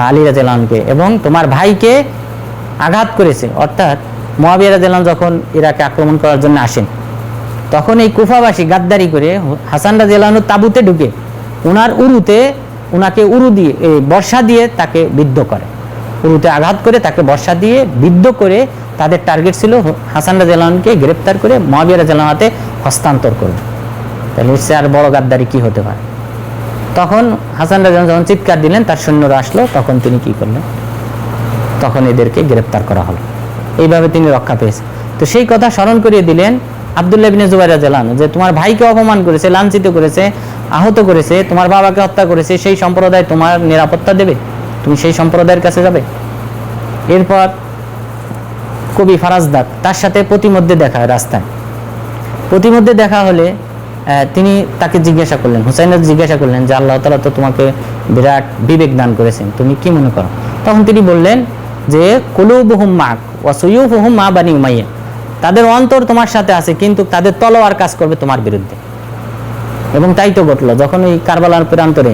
আলী রাদিয়াল্লাহু আনহুকে, এবং তোমার ভাইকে আঘাত করেছে। অর্থাৎ মুআবিয়া রাদিয়াল্লাহু আনহু যখন ইরাকে আক্রমণ করার জন্য আসেন, তখন এই কুফাবাসী গাদ্দারি করে হাসান রাদিয়াল্লাহু আনহু তাঁবুতে ঢুকে ওনার উরুতে ওনাকে উরু দিয়ে বর্ষা দিয়ে তাকে বিদ্ধ করে, উরুতে আঘাত করে তাকে বর্ষা দিয়ে বিদ্ধ করে তাদের টার্গেট ছিল হাসান রাদিয়াল্লাহু আনহুকে গ্রেপ্তার করে মুআবিয়া রাদিয়াল্লাহু আনহুর হাতে হস্তান্তর করবে। তাহলে এর চেয়ে আর বড় গাদ্দারি কি হতে পারে। তখন হাসান রাদিয়াল্লাহু আনহু যখন চিৎকার দিলেন, তার সৈন্যরা আসলো, তখন তিনি কি করলেন, তখন এদেরকে গ্রেপ্তার করা হলো। এইভাবে তিনি রক্ষা পেয়েছেন। তো সেই কথা স্মরণ করিয়ে দিলেন আব্দুল্লাহ ইবনে জুবাইর রাদিয়াল্লাহু আনহু, যে তোমার ভাইকে অপমান করেছে, লাঞ্ছিত করেছে, আহত করেছে, তোমার বাবাকে হত্যা করেছে, সেই সম্প্রদায় তোমার নিরাপত্তা দেবে? তুমি সেই সম্প্রদায়ের কাছে যাবে? এরপর কবি ফারাজদাদ, তার সাথে প্রতিমধ্যে দেখা হয় রাস্তায়। প্রতিমধ্যে দেখা হলে তিনি তাকে জিজ্ঞাসা করলেন, হুসাইন জিজ্ঞাসা করলেন যে আল্লাহ তাআলা তো তোমাকে বিরাট বিবেক দান করেছেন, তুমি কি মনে করো? তখন তিনি বললেন যে কুলুবুহুম মাক ওয়া সুয়ুফুহুম মা বানি উমাইয়া, তাদের অন্তর তোমার সাথে আছে, কিন্তু তাদের তলোয়ার কাজ করবে তোমার বিরুদ্ধে। এবং তাই তো ঘটলো। যখন এই কারবালার প্রান্তরে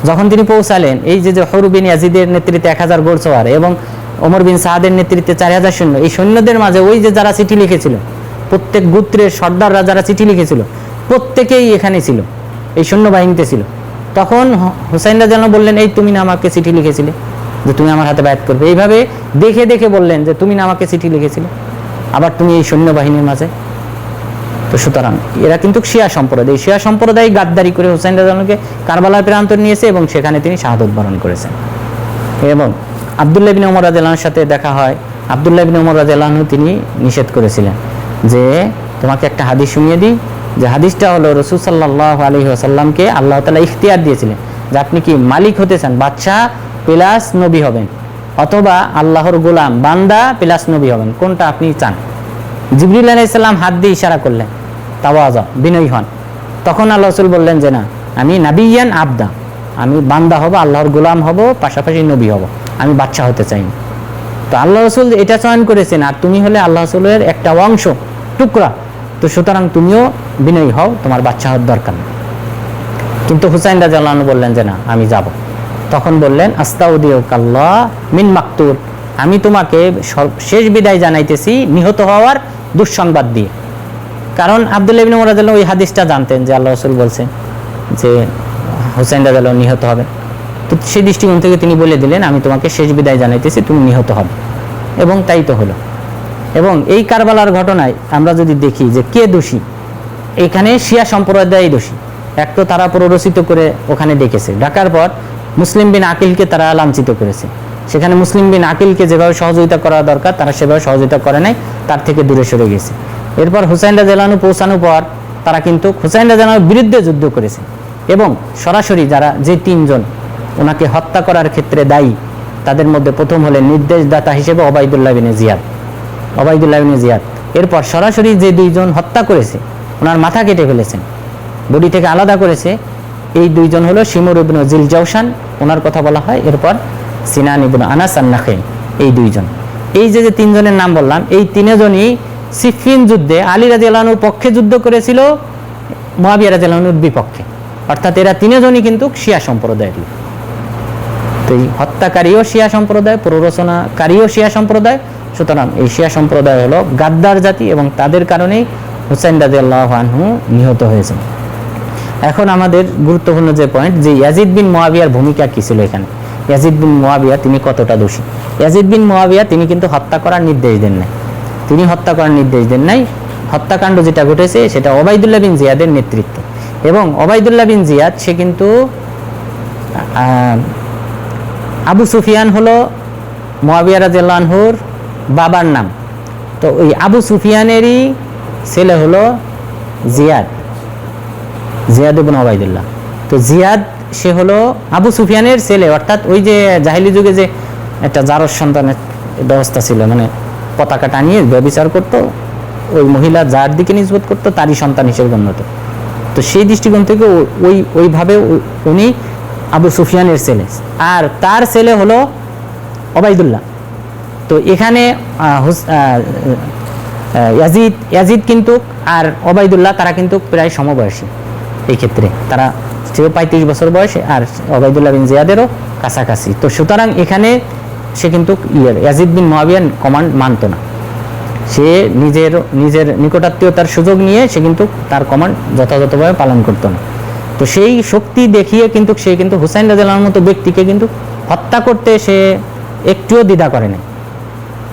যখন তিনি পৌঁছালেন, এই যে হুর বিন ইয়াজিদের নেতৃত্বে 1000 ঘোড়সওয়ার এবং ওমর বিন সাদের নেতৃত্বে 4000 সৈন্য, এই সৈন্যদের মাঝে ওই যে যারা চিঠি লিখেছিল, প্রত্যেক গোত্রের সর্দাররা যারা চিঠি লিখেছিল, প্রত্যেকেই এখানে ছিল, এই সৈন্যবাহিনীতে ছিল। তখন হুসাইন রাদিয়াল্লাহু আনহু বললেন, এই তুমি না আমাকে চিঠি লিখেছিলে যে তুমি আমার হাতে বায়াত করবে? এইভাবে দেখে দেখে বললেন যে তুমি না আমাকে চিঠি লিখেছিলে, আবার তুমি এই সৈন্যবাহিনীর মাঝে। তো সুতরাং এরা কিন্তু শিয়া সম্প্রদায়, শিয়া সম্প্রদায় গাদ্দারি করে হুসাইন রাদিয়াল্লাহু আনহুকে কারবালার প্রান্তর নিয়েছে এবং সেখানে তিনি শাহাদত বরণ করেছেন। এবং আব্দুল্লাহ ইবনে ওমর রাদিয়াল্লাহু আনহুর সাথে দেখা হয়। আব্দুল্লাহ ইবনে ওমর রাদিয়াল্লাহু আনহু তিনি নিষেধ করেছিলেন যে তোমাকে একটা হাদিস শুনিয়ে দিই, যে হাদিসটা হলো রাসূল সাল্লাল্লাহু আলাইহি ওয়াসাল্লামকে আল্লাহ তাআলা ইখতিয়ার দিয়েছিলেন যে আপনি কি মালিক হতে চান, বাদশা প্লাস নবী হবেন, অথবা আল্লাহর গোলাম বান্দা প্লাস নবী হবেন, কোনটা আপনি চান? জিবরিল আলাইহিস সালাম হাত দিয়ে ইশারা করলেন, তাওয়াজা, বিনয়ী হন। তখন আল্লাহ রাসূল বললেন যে না, আমি নাবিয়ান আবদা, আমি বান্দা হব, আল্লাহর গোলাম হব, পাশাপাশি নবী হব, আমি বাদশা হতে চাই না। তো আল্লাহ রাসূল এটা চয়ন করেছেন, আর তুমি হলে আল্লাহ রাসূলের একটা অংশ, টুকরা, তো সুতরাং তুমিও বিনয়ী হও, তোমার বাদশা হওয়ার দরকার নেই। কিন্তু হুসাইন রাদিয়াল্লাহু আনহু বললেন যে না, আমি যাব। তখন বললেন আস্তাউদিউকাল্লাহ মিন মাকতুল, আমি তোমাকে শেষ বিদায় জানাইতেছি নিহত হওয়ার দুঃসংবাদ দিয়ে। কারণ আব্দুল্লাহ ইবনে ওমর রাদিয়াল্লাহু আনহু ওই হাদিসটা জানতেন যে আল্লাহ রাসূল বলছেন যে হুসাইন রাদিয়াল্লাহু আনহু নিহত হবে। তো সেই দৃষ্টিকোণ থেকে তিনি বলে দিলেন, আমি তোমাকে শেষ বিদায় জানাইতেছি, তুমি নিহত হবে। এবং তাই তো হলো। এবং এই কারবালার ঘটনায় আমরা যদি দেখি যে কে দোষী, এখানে শিয়া সম্প্রদায় দোষী। এক তো তারা প্ররোচিত করে ওখানে ডেকেছে, ডাকার পর মুসলিম বিন আকিলকে তারা লাঞ্ছিত করেছে। সেখানে মুসলিম বিন আকিলকে যেভাবে সহযোগিতা করা দরকার তারা সেভাবে সহযোগিতা করে নাই, তার থেকে দূরে সরে গেছে। এরপর হুসাইন রাদিয়াল্লাহু আনহু পৌঁছানোর পর তারা কিন্তু হুসাইন রাদিয়াল্লাহু আনহুর বিরুদ্ধে যুদ্ধ করেছে এবং সরাসরি যারা যে তিনজন ওনাকে হত্যা করার ক্ষেত্রে দায়ী তাদের মধ্যে প্রথম হলেন নির্দেশদাতা হিসেবে ওবায়দুল্লাহ বিন জিয়াদ। এরপর সরাসরি যে দুইজন হত্যা করেছে, ওনার মাথা কেটে ফেলেছেন, বডি থেকে আলাদা করেছে, এই দুইজন হলো শিমুর ইবনে জিল জাওশান, ওনার কথা বলা হয়। এরপর সিনান ইবনে আনাস আন-নাখাই, এই দুইজন। এই যে তিনজনের নাম বললাম, এই তিনজনই সিফিন যুদ্ধে আলী রাদিয়াল্লাহু আনহুর পক্ষে যুদ্ধ করেছিল, মুয়াবিয়া রাদিয়াল্লাহু আনহুর বিপক্ষে। অর্থাৎ এরা তিনজনই কিন্তু শিয়া সম্প্রদায়ের লোক। তো এই হত্যাকারীও শিয়া সম্প্রদায়, প্ররোচনাকারীও শিয়া সম্প্রদায়। সুতরাং এই শিয়া সম্প্রদায় হলো গাদ্দার জাতি এবং তাদের কারণেই হুসাইন রাদিয়াল্লাহু আনহু নিহত হয়েছেন। এখন আমাদের গুরুত্বপূর্ণ যে পয়েন্ট, যে ইয়াজিদ বিন মুয়াবিয়ার ভূমিকা কী ছিল এখানে। ইয়াজিদ বিন মুয়াবিয়া তিনি কতটা দোষী? ইয়াজিদ বিন মুয়াবিয়া তিনি কিন্তু হত্যা করার নির্দেশ দেন নাই। হত্যাকাণ্ড যেটা ঘটেছে সেটা ওবায়দুল্লাহ বিন জিয়াদের নেতৃত্বে। এবং ওবায়দুল্লাহ বিন জিয়াদ সে কিন্তু আবু সুফিয়ান হলো মুয়াবিয়া রাদিয়াল্লাহু আনহুর বাবার নাম। তো ওই আবু সুফিয়ানেরই ছেলে হলো জিয়াদ ইবনে ওবায়দুল্লাহ। তো জিয়াদ সে হলো আবু সুফিয়ানের ছেলে, অর্থাৎ ওই যে জাহিলি যুগে যে একটা জারজ সন্তানের ব্যবস্থা ছিল, মানে পতাকা টানিয়ে ব্যভিচার করতো, ওই মহিলা যার দিকে নিসবত করতো তারই সন্তান হিসেবে গণ্য হতো। তো সেই দৃষ্টিকোণ থেকে ওইভাবে উনি আবু সুফিয়ানের ছেলে, আর তার ছেলে হলো ওবায়দুল্লাহ। তো এখানে ইয়াজিদ কিন্তু আর ওবায়দুল্লাহ তারা কিন্তু প্রায় সমবয়সী। এই ক্ষেত্রে তারা সেও 35 বছর বয়সে, আর ওবায়দুল্লাহ বিন জিয়াদেরও কাছাকাছি। তো সুতরাং এখানে সে কিন্তু ইয়াজিদ বিন মুয়াবিয়ার কমান্ড মানত না, সে নিজের নিকটাত্মীয়তার সুযোগ নিয়ে সে কিন্তু তার কমান্ড যথাযথভাবে পালন করতো না। তো সেই শক্তি দেখিয়ে কিন্তু সে কিন্তু হুসাইন রাদিয়াল্লাহু আনহুর মতো ব্যক্তিকে কিন্তু হত্যা করতে সে একটুও দ্বিধা করে নাই।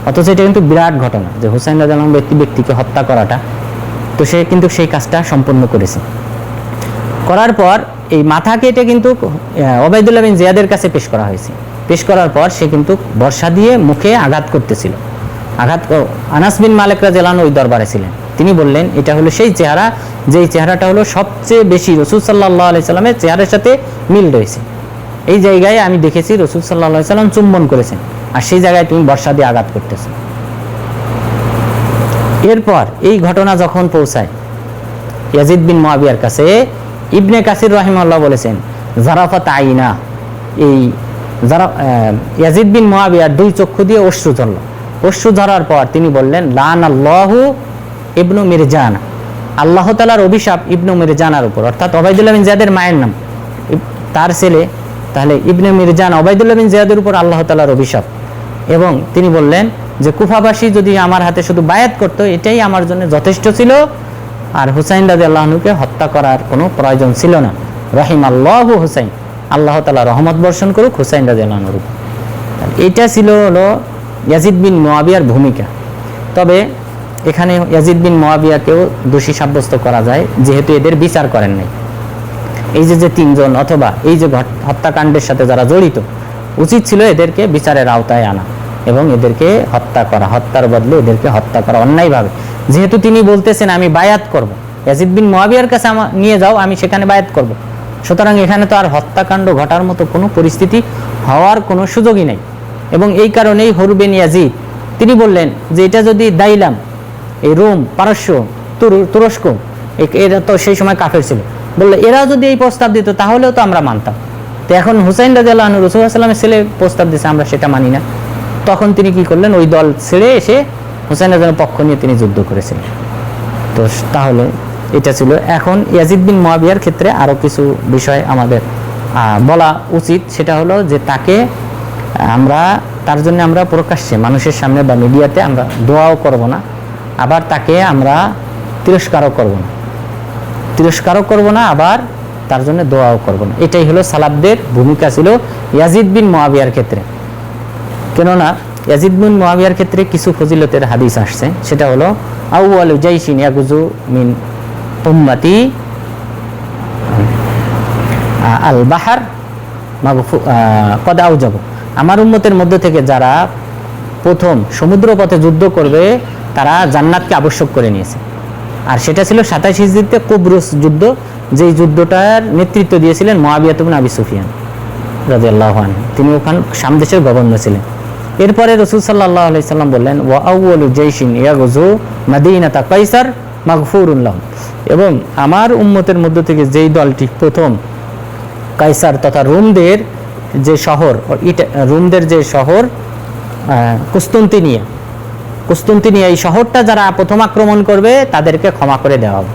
অথচ এটা কিন্তু বিরাট ঘটনা যে হুসাইন রাদিয়াল্লাহু আনহু ব্যক্তিকে হত্যা করাটা। তো সে কিন্তু সেই কাজটা সম্পন্ন করেছে। করার পর এই মাথা কেটে কিন্তু ওবায়দুল্লাহ বিন জিয়াদের কাছে পেশ করা হয়েছে। পেশ করার পর সে কিন্তু বর্ষা দিয়ে মুখে আঘাত করতেছিল। আনাস বিন মালিক রাদিয়াল্লাহু আনহু ওই দরবারে ছিলেন। তিনি বললেন এটা হলো সেই চেহারা, যেই চেহারাটা হলো সবচেয়ে বেশি রাসূল সাল্লাল্লাহু আলাইহি সাল্লামের চেহারার সাথে মিল রয়েছে। এই জায়গায় আমি দেখেছি রাসূল সাল্লাল্লাহু আলাইহি সাল্লাম চুম্বন করেছেন, আর সেই জায়গায় তুমি বর্ষা দিয়ে আঘাত করতেছো। এরপর এই ঘটনা যখন পৌঁছায় ইয়াজিদ বিন মুয়াবিয়ার কাছে, ইবনে কাসির রাহিমাহুল্লাহ বলেছেন জারাফাত আইনা, এই ইয়াজিদ বিন মুয়াবিয়ার দুই চক্ষু দিয়ে অশ্রু ঝরল। অশ্রু ঝরার পর তিনি বললেন লানাল্লাহু ইবনু মিরজানা, আল্লাহ তাআলার অভিশাপ ইবনু মিরজানার উপর, অর্থাৎ ওবায়দুল্লাহ বিন জিয়াদের মায়ের নাম, তার ছেলে, তাহলে ইবনে মিরজান ওবায়দুল্লাহ বিন জিয়াদের উপর আল্লাহ তাআলার অভিশাপ। এবং তিনি বললেন যে কুফাবাসী যদি আমার হাতে শুধু বায়াত করতো এটাই আমার জন্য যথেষ্ট ছিল, আর হুসাইন রাদিয়াল্লাহু আনহুকে হত্যা করার কোনো প্রয়োজন ছিল না। রাহিমাল্লাহু হুসাইন, আল্লাহ তাআলা রহমত বর্ষণ করুক হুসাইন রাদিয়াল্লাহু আনহুর উপর। এটা ছিল হলো ইয়াজিদ বিন মুয়াবিয়ার ভূমিকা। তবে এখানে ইয়াজিদ বিন মুয়াবিয়াকেও দোষী সাব্যস্ত করা যায়, যেহেতু এদের বিচার করেন নাই। এই যে তিনজন অথবা এই যে হত্যাকাণ্ডের সাথে যারা জড়িত, উচিত ছিল এদেরকে বিচারের আওতায় আনা এবং এদেরকে হত্যা করা, হত্যার বদলে এদেরকে হত্যা করা অন্যায়ভাবে। যেহেতু তিনি বলতেছেন আমি বায়াত করব, ইয়াজিদ বিন মুয়াবিয়ার কাছে নিয়ে যাও, আমি সেখানে বায়াত করব, সুতরাং এখানে তো আর হত্যাকাণ্ড ঘটার মতো কোনো পরিস্থিতি হওয়ার কোনো সুযোগই নেই। এবং এই কারণেই হরুবেন ইয়াজিদ তিনি বললেন যে এটা যদি দাইলাম, এই রোম, পারস্য, তুরস্ক, এরা তো সেই সময় কাফের ছিল, বললো এরা যদি এই প্রস্তাব দিত তাহলেও তো আমরা মানতাম। তো এখন হুসাইন রাদিয়াল্লাহু আনহু রাসূলুল্লাহ সাল্লাল্লাহু আলাইহি ওয়াসাল্লামের ছেলে প্রস্তাব দিয়েছে, আমরা সেটা মানি না। তখন তিনি কি করলেন, ওই দল ছেড়ে এসে হুসাইন রাদিয়াল্লাহু আনহুর পক্ষ নিয়ে তিনি যুদ্ধ করেছিলেন। তো তাহলে এটা ছিল। এখন ইয়াজিদ বিন মুয়াবিয়ার ক্ষেত্রে আরও কিছু বিষয় আমাদের বলা উচিত, সেটা হলো যে তাকে তার জন্য আমরা প্রকাশ্যে মানুষের সামনে বা মিডিয়াতে আমরা দোয়াও করব না, আবার তাকে আমরা তিরস্কারও করব না, আবার তার জন্য দোয়াও করব না। এটাই হলো সালাফদের ভূমিকা ছিল ইয়াজিদ বিন মুয়াবিয়ার ক্ষেত্রে। কেননা ইয়াজিদ বিন মুআবিয়ার ক্ষেত্রে কিছু ফজিলতের হাদিস আসছে, সেটা হলো আউয়ালু জাইশিন ইয়াগুজু মিন উম্মতি আল বাহার কদ আউজাব, আমার উম্মতের মধ্য থেকে যারা প্রথম সমুদ্র পথে যুদ্ধ করবে তারা জান্নাতকে আবশ্যক করে নিয়েছে। আর সেটা ছিল 27 হিজরিতে কুবরুস যুদ্ধ, যেই যুদ্ধটার নেতৃত্ব দিয়েছিলেন মুআবিয়া ইবনে আবি সুফিয়ান রাদিয়াল্লাহু আনহু, তিনি ওখান শাম দেশের গভর্নর ছিলেন। এরপরে রাসূল সাল্লাল্লাহু আলাইহি সাল্লাম বললেন ওয়া আউয়ালু জাইশিন ইয়াগজু মাদিনাতা কাইসার মাগফুরুন লাহুম, এবং আমার উম্মতের মধ্য থেকে যেই দলটি প্রথম কাইসার তথা রোমদের যে শহর, রোমদের যে শহর কুস্তুনতিনিয়া, এই শহরটা যারা প্রথম আক্রমণ করবে তাদেরকে ক্ষমা করে দেওয়া হবে।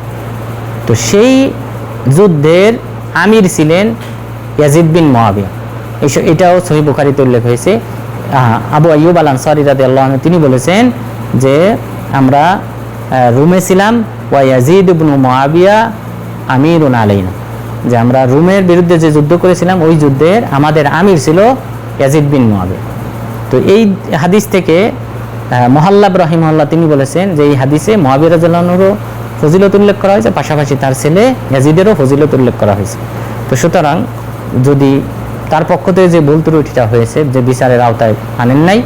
তো সেই যুদ্ধের আমির ছিলেন ইয়াজিদ বিন মুআবিয়া। এটাও সহিহ বুখারীতে উল্লেখ হয়েছে। আবু আইয়ুব আল আনসারী রাদিয়াল্লাহু আনহু তিনি বলেছেন যে আমরা রোমে ছিলাম, ওয়া ইয়াজিদ ইবনে মুআবিয়া আমিরুন আলাইনা, যে আমরা রোমের বিরুদ্ধে যে যুদ্ধ করেছিলাম ওই যুদ্ধের আমাদের আমির ছিল ইয়াজিদ বিন মুআবিয়া। তো এই হাদিস থেকে মুহাল্লাব রাহিমাহুল্লাহ তিনি বলেছেন যে এই হাদিসে মুআবিয়া রাদিয়াল্লাহু আনহুরও ফজিলত উল্লেখ করা হয়েছে, পাশাপাশি তার ছেলে ইয়াজিদেরও ফজিলত উল্লেখ করা হয়েছে। তো সুতরাং যদি তার পক্ষ থেকে যে ভুল ত্রুটিটা হয়েছে, যে বিচারের আওতায় আনেন নাই,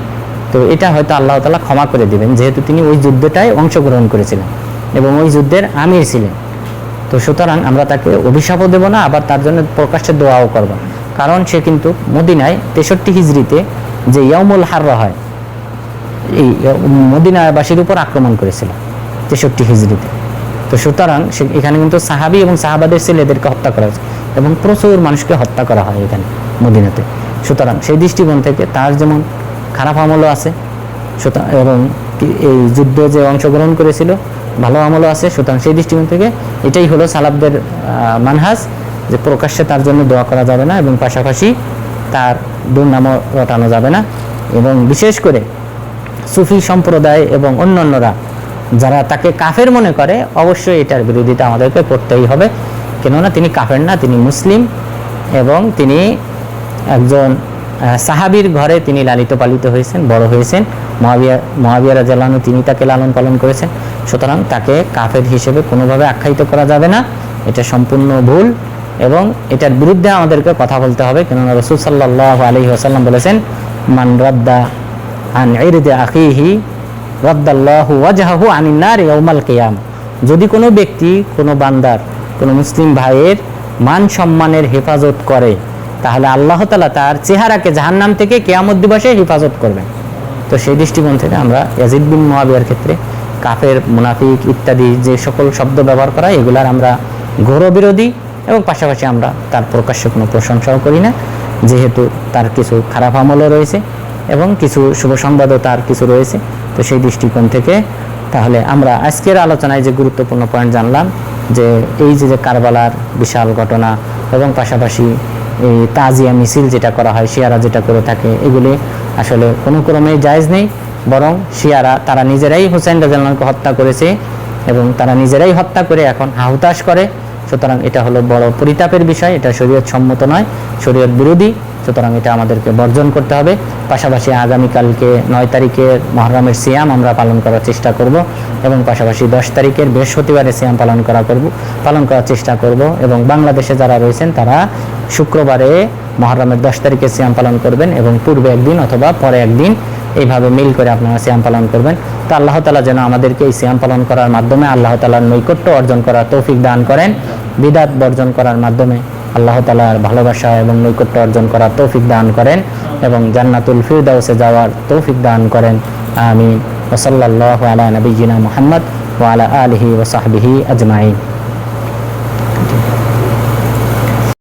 তো এটা হয়তো আল্লাহ তাআলা ক্ষমা করে দিবেন, যেহেতু তিনি ওই যুদ্ধটায় অংশগ্রহণ করেছিলেন এবং ওই যুদ্ধের আমির ছিলেন। তো সুতরাং আমরা তাকে অভিশাপও দেব না, আবার তার জন্য প্রকাশ্যে দোয়াও করব, কারণ সে কিন্তু মদিনায় 63 হিজরিতে যে ইয়াউমুল হাররা হয়, এই মদিনাবাসীর উপর আক্রমণ করেছিল 63 হিজরিতে। তো সুতরাং এখানে কিন্তু সাহাবী এবং সাহাবাদের ছেলেদেরকে হত্যা করা হয়েছে এবং প্রচুর মানুষকে হত্যা করা হয় এখানে মদিনাতে। সুতরাং সেই দৃষ্টিকোণ থেকে তার যেমন খারাপ আমলও আছে, সুতরাং এবং এই যুদ্ধে যে অংশগ্রহণ করেছিল ভালো আমলও আছে। সুতরাং সেই দৃষ্টিকোণ থেকে এটাই হলো সালাফদের মানহাজ, যে প্রকাশ্যে তার জন্য দোয়া করা যাবে না এবং পাশাপাশি তার দুর্নামও রটানো যাবে না। এবং বিশেষ করে সুফি সম্প্রদায় এবং অন্যান্যরা যারা তাকে কাফের মনে করে, অবশ্যই এটার বিরোধিতা আমাদেরকে করতেই হবে, কেননা তিনি কাফের না, তিনি মুসলিম এবং তিনি একজন সাহাবীর ঘরে তিনি লালিত পালিত হয়েছেন, বড় হয়েছেন। মুআবিয়া রাদিয়াল্লাহু আনহু তিনি তাকে লালন পালন করেছেন। সুতরাং তাকে কাফের হিসেবে কোনোভাবে আখ্যায়িত করা যাবে না, এটা সম্পূর্ণ ভুল এবং এটার বিরুদ্ধে আমাদেরকে কথা বলতে হবে, কেননা রাসূল সাল্লাল্লাহু আলাইহি ওয়াসাল্লাম বলেছেন মান রাদ্দা আন ইরদি আখিহি রাদ্দাল্লাহু ওয়াজহাহু আনিন নার ইয়াউমাল কিয়ামা, যদি কোনো ব্যক্তি কোনো বান্দার কোনো মুসলিম ভাইয়ের মান সম্মানের হেফাজত করে তাহলে আল্লাহ তাআলা তার চেহারাকে জাহান্নাম থেকে কিয়ামত দিবসে হেফাজত করবেন। তো সেই দৃষ্টিকোণ থেকে আমরা ইয়াজিদ বিন মুআবিয়ার ক্ষেত্রে কাফের, মুনাফিক ইত্যাদি যে সকল শব্দ ব্যবহার করা, এগুলার আমরা ঘোর বিরোধী এবং পাশাপাশি আমরা তার প্রকাশ্যে কোনো প্রশংসাও করি না, যেহেতু তার কিছু খারাপ আমলও রয়েছে এবং কিছু শুভ সংবাদও তার কিছু রয়েছে। তো সেই দৃষ্টিকোণ থেকে তাহলে আমরা আজকের আলোচনায় যে গুরুত্বপূর্ণ পয়েন্ট জানলাম, যে এই যে কারবালার বিশাল ঘটনা এবং পাশাপাশি এই তাজিয়া মিছিল যেটা করা হয়, শিয়ারা যেটা করে থাকে, এগুলি আসলে কোনো ক্রমেই জায়েজ নেই, বরং শিয়ারা তারা নিজেরাই হুসাইন রাদিয়াল্লাহু আনহুকে হত্যা করেছে এবং তারা নিজেরাই হত্যা করে এখন হাহুতাশ করে। সুতরাং এটা হলো বড় পরিতাপের বিষয়, এটা শরীয়ত সম্মত নয়, শরীয়ত বিরোধী। সুতরাং এটা আমাদেরকে বর্জন করতে হবে। পাশাপাশি আগামীকালকে 9 তারিখের মুহররমের সিয়াম আমরা পালন করার চেষ্টা করব এবং পাশাপাশি 10 তারিখের বৃহস্পতিবারের সিয়াম পালন করার চেষ্টা করব এবং বাংলাদেশে যারা রয়েছেন তারা শুক্রবারে মুহররমের 10 তারিখে সিয়াম পালন করবেন এবং পূর্বে একদিন অথবা পরে একদিন, এইভাবে মিল করে আপনারা সিয়াম পালন করবেন। তো আল্লাহ তাআলা যেন আমাদেরকে এই সিয়াম পালন করার মাধ্যমে আল্লাহ তাআলার নৈকট্য অর্জন করার তৌফিক দান করেন, বিদআত বর্জন করার মাধ্যমে আল্লাহ তাআলার ভালোবাসা এবং নৈকট্য অর্জন করার তৌফিক দান করেন এবং জান্নাতুল ফিরদাউসে যাওয়ার তৌফিক দান করেন। আমিন। ওয়া সাল্লাল্লাহু আলা নাবিয়্যিনা মুহাম্মদ ওয়া আলা আলিহি ওয়া সাহবিহি আজমাইন।